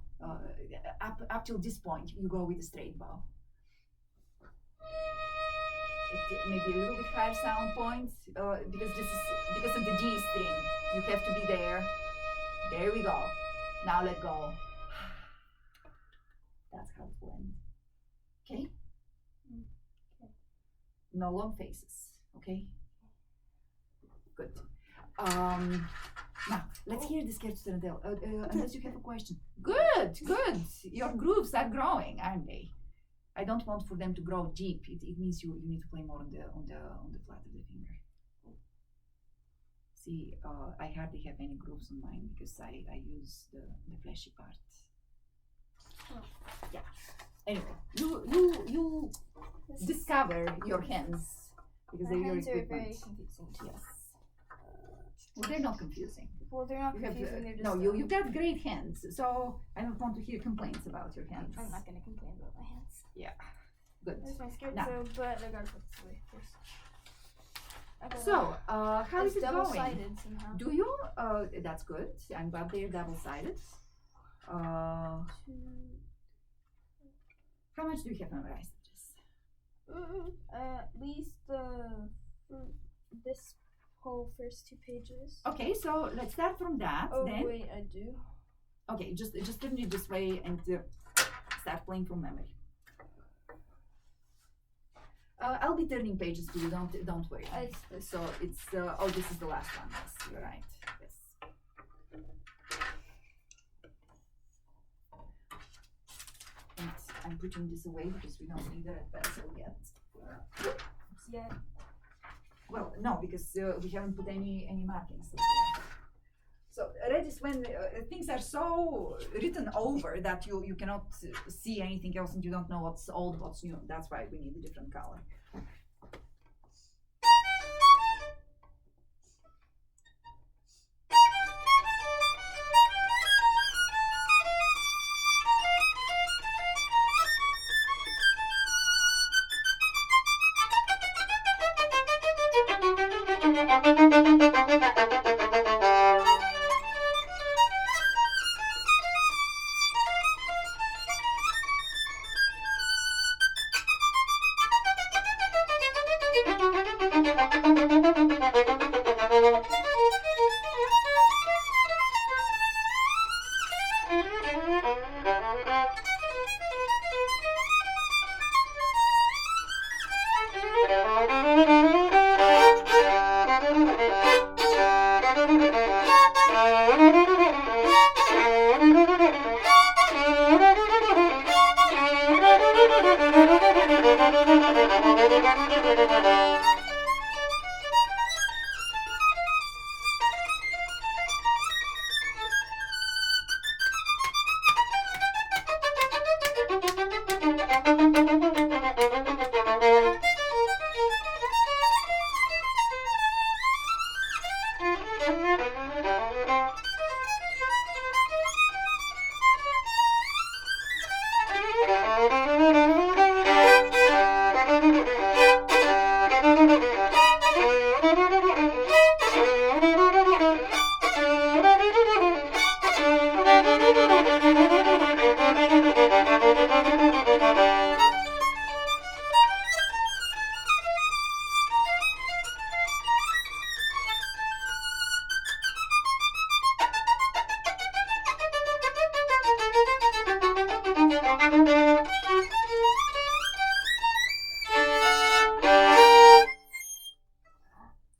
Speaker 2: Up till this point, you go with a straight bow. Maybe a little bit higher sound point, because of the G string. You have to be there. There we go. Now let go. That's how it will end. Okay?
Speaker 1: Okay.
Speaker 2: No long faces. Okay? Good. Now, let's hear the scherzo tarantella, unless you have a question. Good. Your grooves are growing, aren't they? I don't want for them to grow deep. It means you need to play more on the flat of the finger. See, I hardly have any grooves on mine because I use the fleshy part.
Speaker 1: Oh.
Speaker 2: Yeah. Anyway, you discover your hands because
Speaker 1: My
Speaker 2: they're your
Speaker 1: hands are
Speaker 2: equipment.
Speaker 1: very confusing too.
Speaker 2: Yes. Well, they're not confusing.
Speaker 1: Well, they're not
Speaker 2: You have,
Speaker 1: confusing. They're just
Speaker 2: no, you've got great hands, so I don't want to hear complaints about your hands.
Speaker 1: I'm not gonna complain about my hands.
Speaker 2: Yeah. Good.
Speaker 1: There's my scherzo,
Speaker 2: Now.
Speaker 1: but I gotta put this away first.
Speaker 2: So, how is it going?
Speaker 1: double-sided somehow.
Speaker 2: Do you? That's good. I'm glad they're double-sided. How much do you have memorized of this?
Speaker 1: At least this whole first 2 pages.
Speaker 2: Okay, so let's start from that.
Speaker 1: Oh
Speaker 2: then.
Speaker 1: wait, I do.
Speaker 2: Okay, just turn it this way and start playing from memory. I'll be turning pages to you. Don't worry. So it's oh, this is the last one. Yes, you're right. Yes. And I'm putting this away because we don't need a red pencil yet.
Speaker 1: Yeah.
Speaker 2: Well, no, because we haven't put any markings yet. So red is when things are so written over that you cannot see anything else and you don't know what's old, what's new. That's why we need a different color.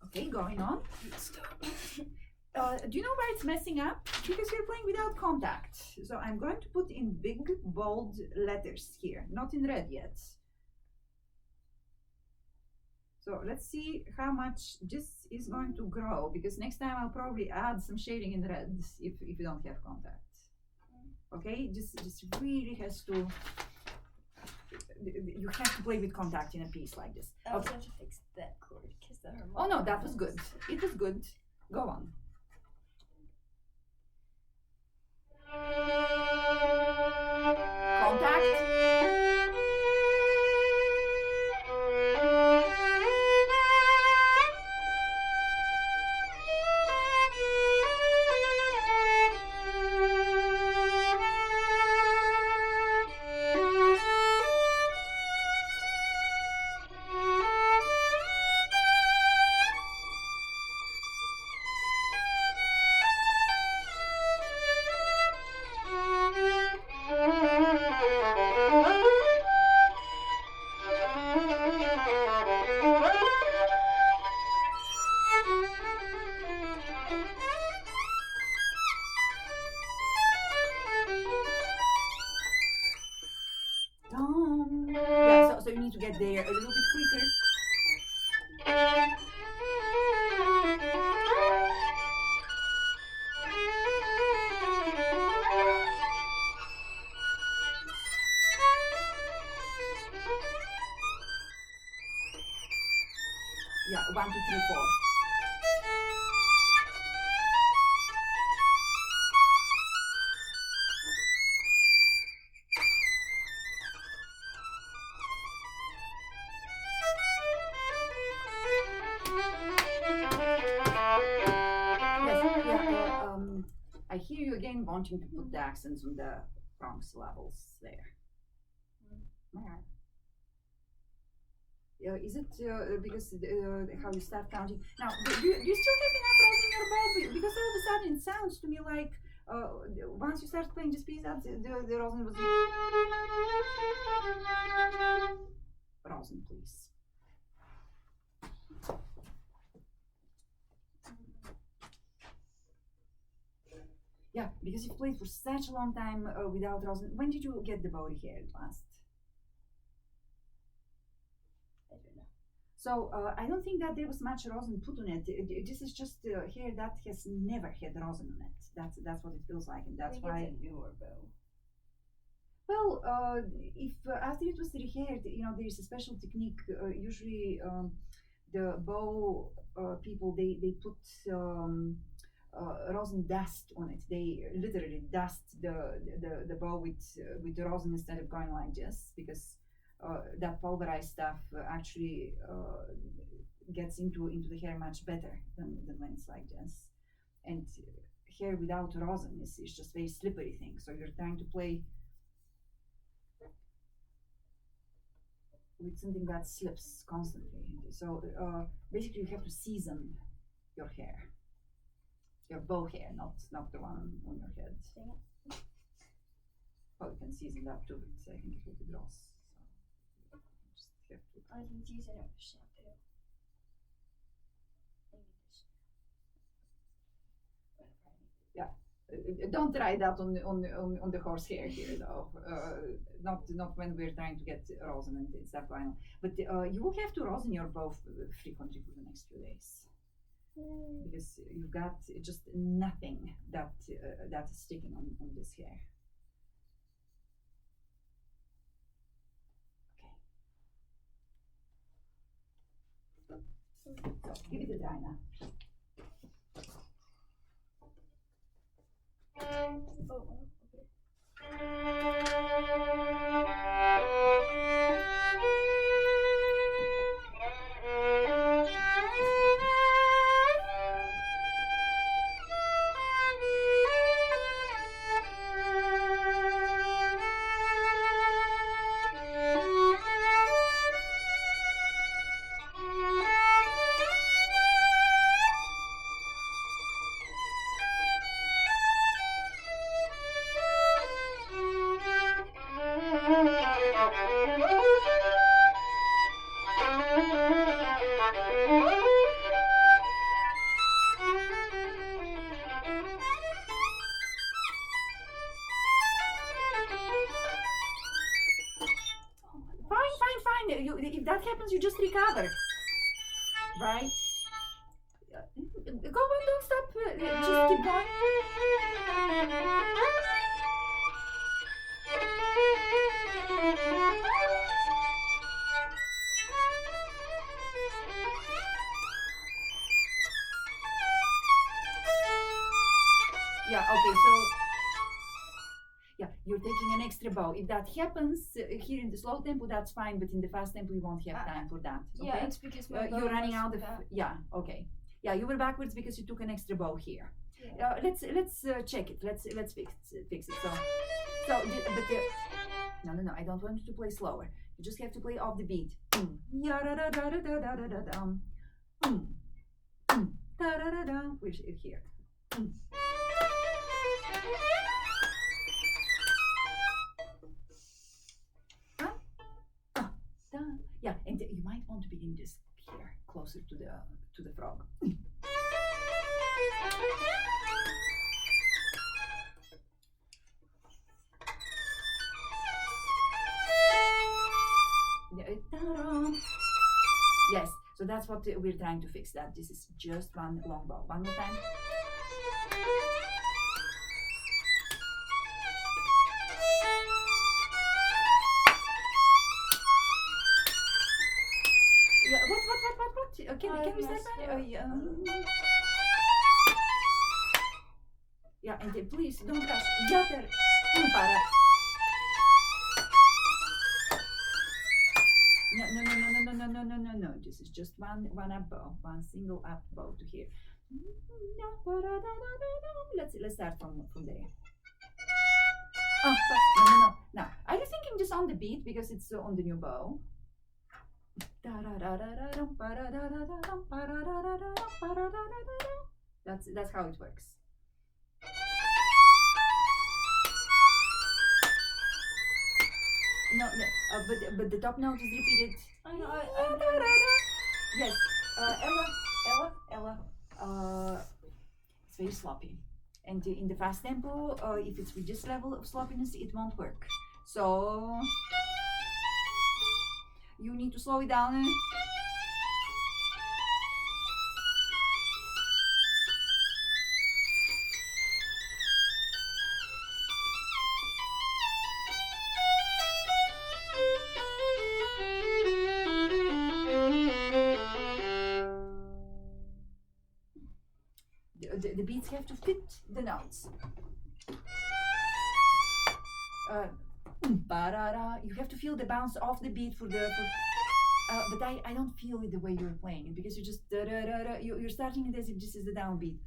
Speaker 2: Okay, going on. Do you know where it's messing up? Because we're playing without contact. So I'm going to put in big, bold letters here, not in red yet. So let's see how much this is going to grow, because next time I'll probably add some shading in red if you don't have contact. Okay, just really has to. You have to play with contact in a piece like this.
Speaker 1: I also
Speaker 2: Okay.
Speaker 1: have to fix that chord because the harmonic.
Speaker 2: Oh no, that was good. It was good. Go on. Contact. Yeah, so you need to get there a little bit quicker. Yeah, 1, 2, 3, 4. Yes, yeah. I hear you again wanting to put the accents on the wrong syllables there. Is it because how you start counting? Now, do you still have enough rose in your bow? Because all of a sudden it sounds to me like once you start playing this piece, that the rosin was. Rosin, please. Yeah, because you played for such a long time without rosin. When did you get the body hair last?
Speaker 1: I don't know.
Speaker 2: So I don't think that there was much rosin put on it. This is just hair that has never had rosin on it. That's what it feels like, and that's why.
Speaker 1: It's a newer bow.
Speaker 2: Well, if after it was rehaired, there is a special technique. Usually, the bow people they put rosin dust on it. They literally dust the bow with the rosin instead of going like this, because that pulverized stuff actually gets into the hair much better than when it's like this. And hair without rosin is just very slippery thing. So you're trying to play with something that slips constantly. So basically, you have to season your hair, your bow hair, not the one on your head. Well, you can season that too, but I think it will be gross. So just have to.
Speaker 1: I can use it with shampoo.
Speaker 2: Don't try that on the horse hair here, though. Not when we're trying to get rosin and stuff going on. But you will have to rosin your bow frequently for the next few days, because you've got just nothing that is sticking on this hair. Okay. So give it a try now.
Speaker 1: Oh, okay.
Speaker 2: Fine. If that happens, you just recover. right? Go on, don't stop. Just keep going. Yeah, okay, so yeah, you're taking an extra bow. If that happens here in the slow tempo, that's fine, but in the fast tempo, you won't have time for that. Okay?
Speaker 1: Yeah, it's because my bow
Speaker 2: you're running
Speaker 1: was
Speaker 2: out of.
Speaker 1: back.
Speaker 2: Yeah, okay. Yeah, you were backwards because you took an extra bow here.
Speaker 1: Yeah.
Speaker 2: Let's check it. Let's fix it. So but no. I don't want you to play slower. You just have to play off the beat. We're here. Yeah, and you might want to begin just here, closer to the frog. Yes, so that's what we're trying to fix. That this is just one long bow. One more time. Yeah, what? Can we start that? Yeah, and please don't rush. Yater. Para. No. This is just one up bow, one single up bow to here. Let's start from there. Oh, no. Now, are you thinking just on the beat because it's on the new bow? That's how it works. No, but the top note is repeated.
Speaker 1: I know.
Speaker 2: Yes, Ella. It's very sloppy, and in the fast tempo, if it's with this level of sloppiness, it won't work. So you need to slow it down. The beats have to fit the notes. You have to feel the bounce off the beat but I don't feel it the way you're playing it because you just you're starting it as if this is the downbeat.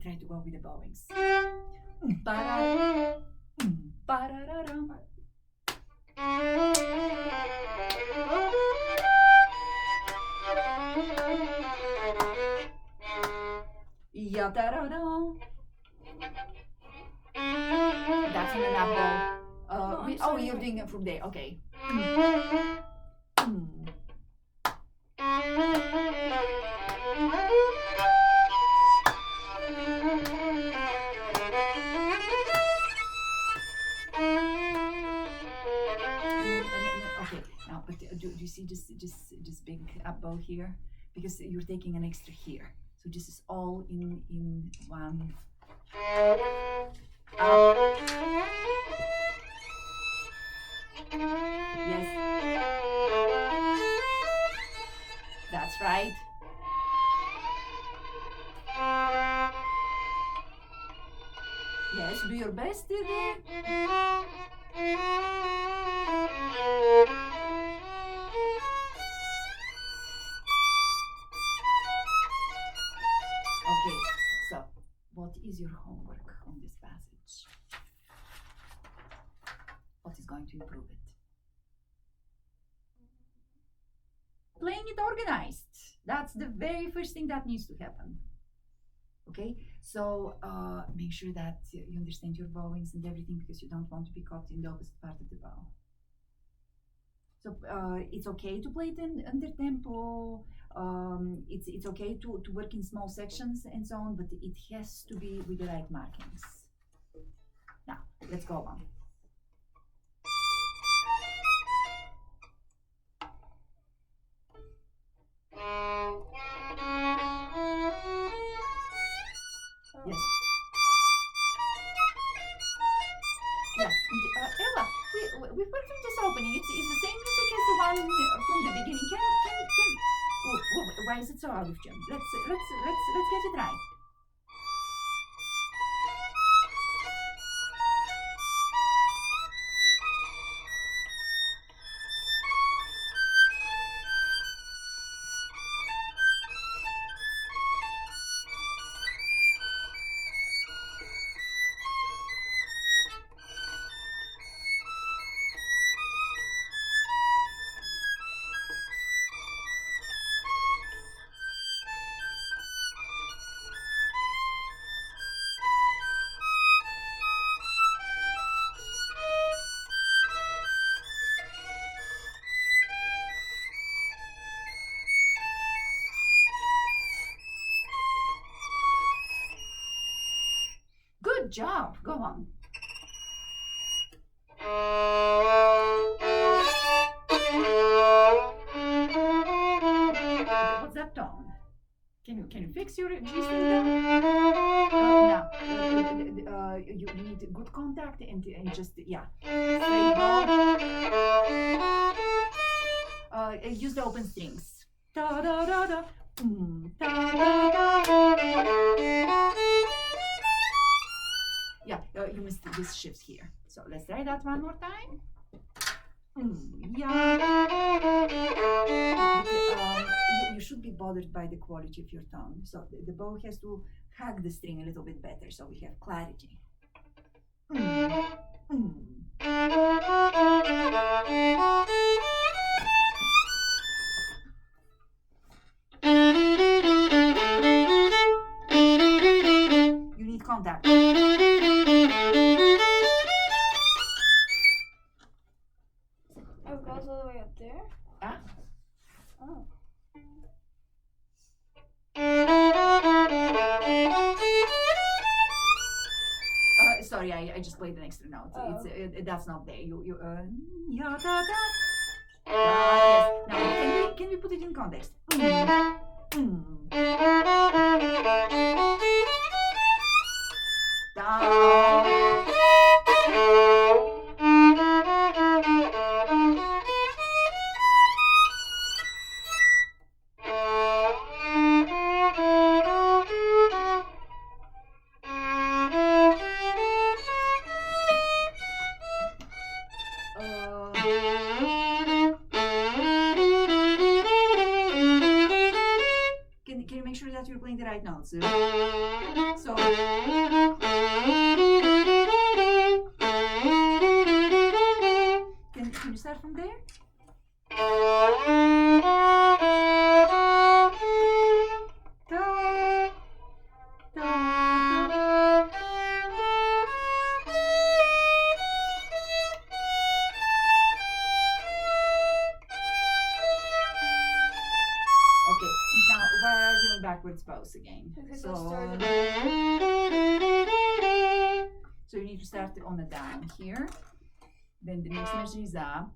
Speaker 2: Try to go with the bowings. That's an apple. You're doing it from there. Okay. Okay, now, but do you see this big up bow here? Because you're taking an extra here. So this is all in one up. Yes. That's right. Yes, do your best there. Okay, so what is your homework on this passage? What is going to improve it? Playing it organized. That's the very first thing that needs to happen. Okay, so make sure that you understand your bowings and everything, because you don't want to be caught in the opposite part of the bow. So it's okay to play it under tempo. It's okay to work in small sections and so on, but it has to be with the right markings. Now, let's go on. Yes. Yeah. Ella, we've worked on this opening. It's the same music as the one from the beginning. Why is it so out of tune? Let's get it right. Good job. Go on. What's that tone? Can you fix your G string down? Now you need good contact and just straight bow. Use the open strings. Da da da da. Da da da. Yeah, you missed this shift here. So let's try that one more time. You should be bothered by the quality of your tone. So the bow has to hug the string a little bit better, so we have clarity. You need contact.
Speaker 1: Oh, it goes all the way up there?
Speaker 2: Ah.
Speaker 1: Oh.
Speaker 2: Sorry, I just played an extra note.
Speaker 1: Oh.
Speaker 2: It's that's not there. You ya da da. Yes. Now can we put it in context? Can you make sure that you're playing the right notes? So can you start from there? Okay, and now why are we on backwards bows again?
Speaker 1: Because
Speaker 2: So,
Speaker 1: I started.
Speaker 2: so you need to start on the down here. Then the next measure is up.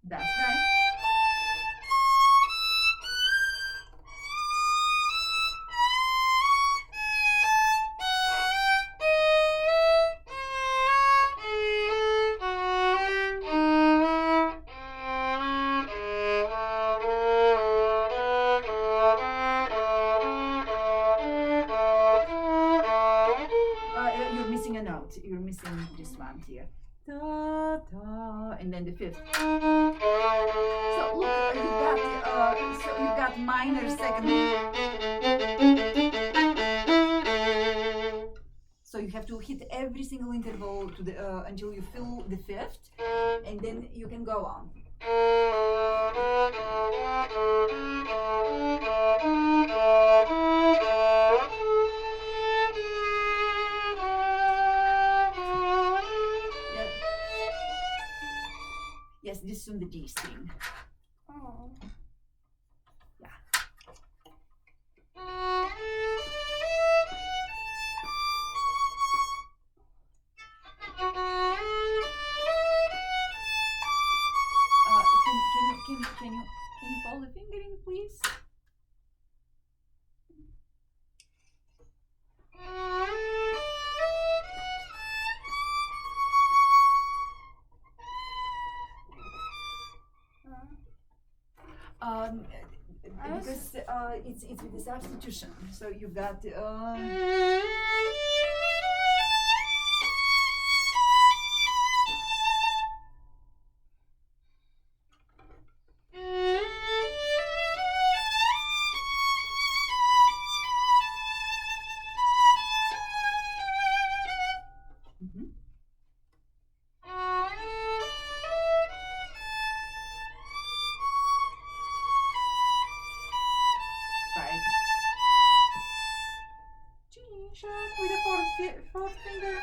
Speaker 2: That's right. You're missing a note. You're missing this one here. Da, da, and then the fifth. So look, you've got minor second. you have to hit every single interval to the until you fill the fifth, and then you can go on. Yeah. Yes, this is on the D string.
Speaker 1: Oh.
Speaker 2: Yeah. Can you follow the fingering, please? Because it's with the substitution. So you've got. Right. G sharp with the fourth finger.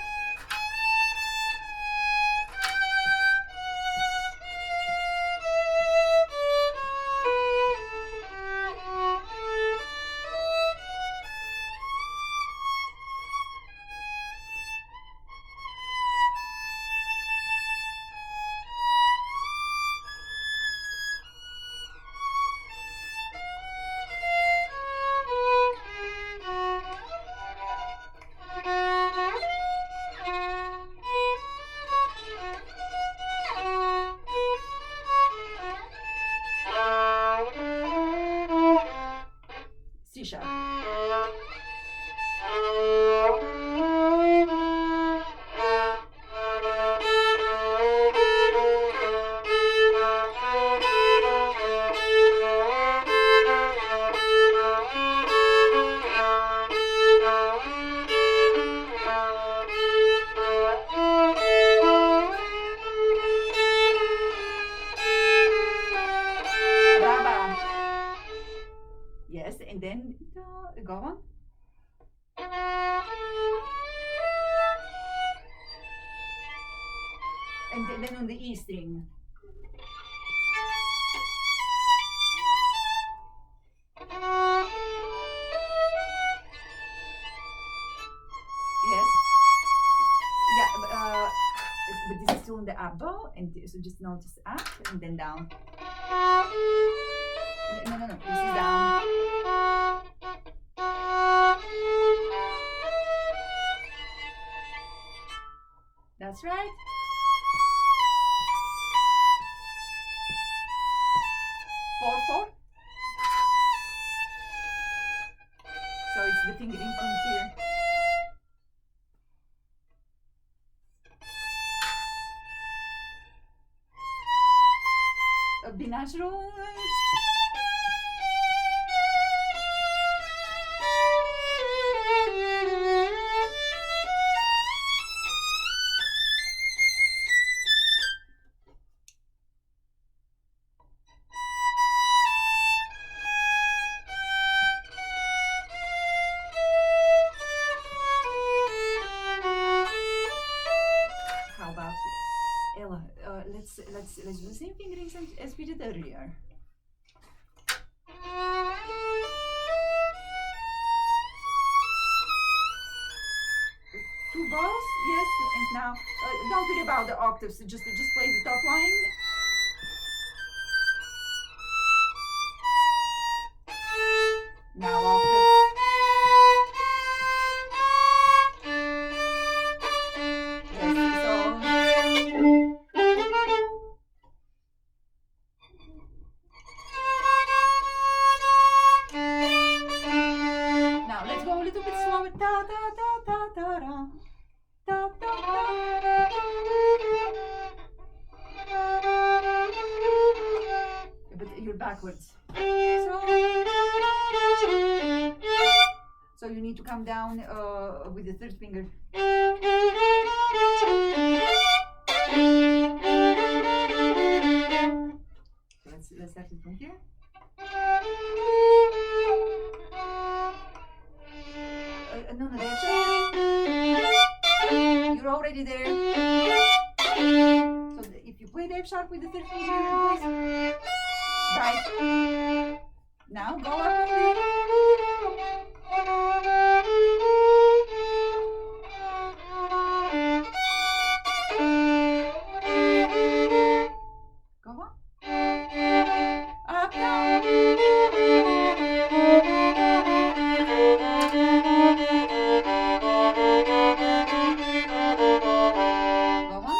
Speaker 2: C sharp. Brava. Yes, and then go on. And then on the E string. Yes. Yeah, but this is still in the up bow, and so just notice up and then down. No, this is down. That's right. Four. So it's the fingering from here. Be natural. How about Ella? Let's do the same fingerings as we did earlier. Two bows, yes, and now don't worry about the octaves. Just play the top line. Now octaves. Now let's go a little bit slower. Da da da da da da. Da da da. But you're backwards. So you need to come down with the third finger. Let's start it from here. No, that's you're already there. So if you play the F sharp with the third finger, please. Right. Now go up on the. Go on. Up, down. Go on.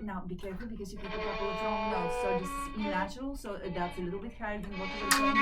Speaker 2: Now be careful because you pick a couple of wrong notes. So this is E natural, so that's a little bit higher than what you were playing.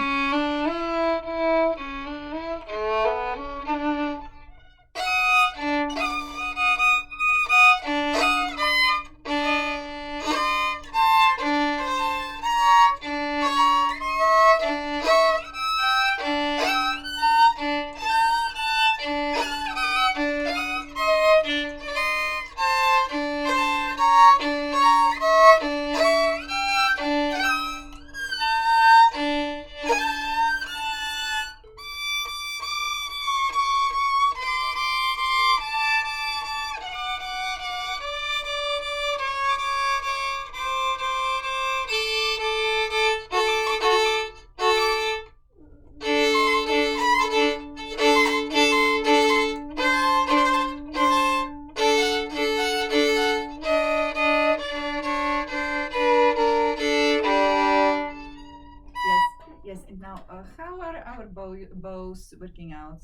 Speaker 2: Yes, and now how are our bows working out?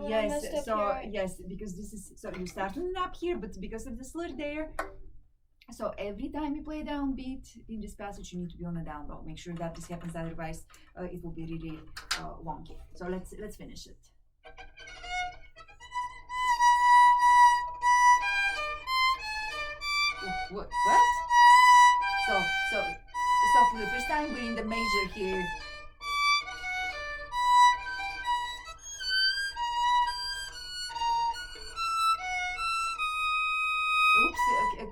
Speaker 2: Yes, so yes, because this is so you start on an up here, but because of the slur there, so every time you play a downbeat in this passage, you need to be on a down bow. Make sure that this happens, otherwise it will be really wonky. So let's finish it. What? So for the first time we're in the major here. Oops,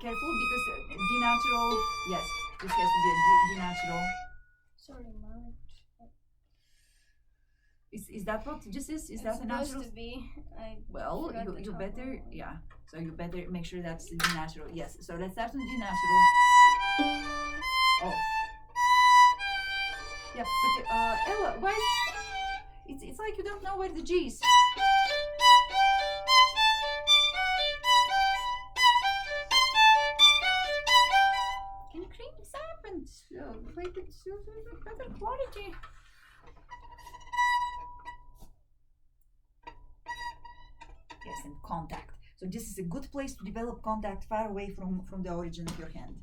Speaker 2: careful because D natural. Yes, this has to be a D natural.
Speaker 1: Sorry, Mom.
Speaker 2: Is that what this is? Is that a natural?
Speaker 1: Supposed to be.
Speaker 2: Well, you better, yeah. So you better make sure that's D natural. Yes. So let's start on D natural. Oh. Yeah, but Ella, why? It's like you don't know where the G is. Can you clean this up and make it better quality? Yes, and contact. So this is a good place to develop contact far away from the origin of your hand.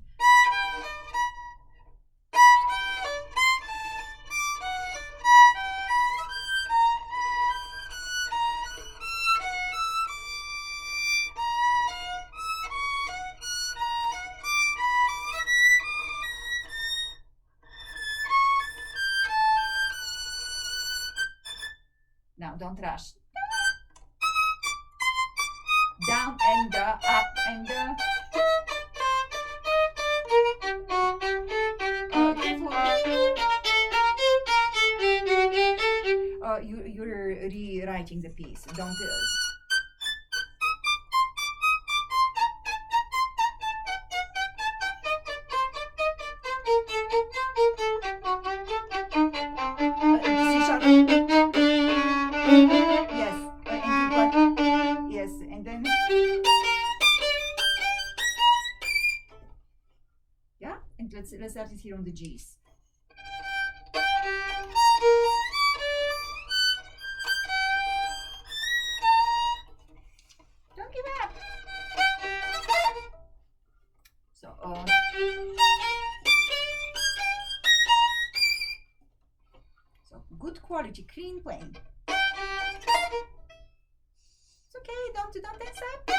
Speaker 2: Now don't rush. Down and up and you're rewriting the piece. Don't. let's start it here on the G's. Don't give up. So, good quality, clean playing. It's okay, don't tense up.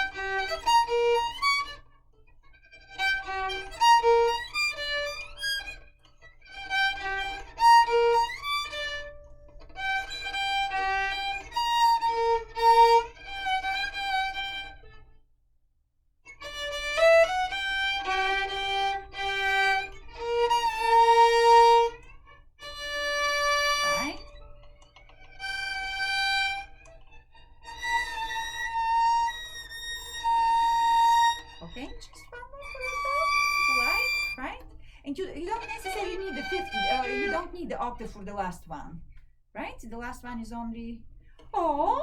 Speaker 2: Okay, just one more for the top, right? And you don't necessarily need the fifth, you don't need the octave for the last one, right? The last one is only, oh.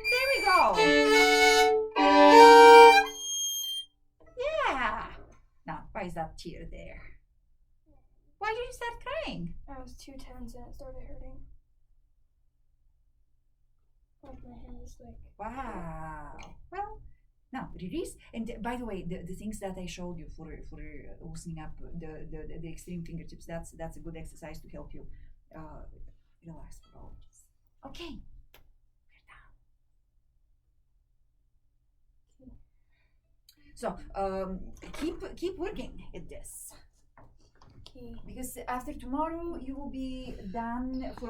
Speaker 2: There we go. Yeah. Now, why is that tear there? Why did you start crying?
Speaker 1: I was too tense and it started hurting. Like my hand is like.
Speaker 2: Wow. Well, now release. And by the way, the things that I showed you for loosening up the extreme fingertips, that's a good exercise to help you relax for all of this. Okay. So keep working at this.
Speaker 1: Okay.
Speaker 2: Because after tomorrow you will be done for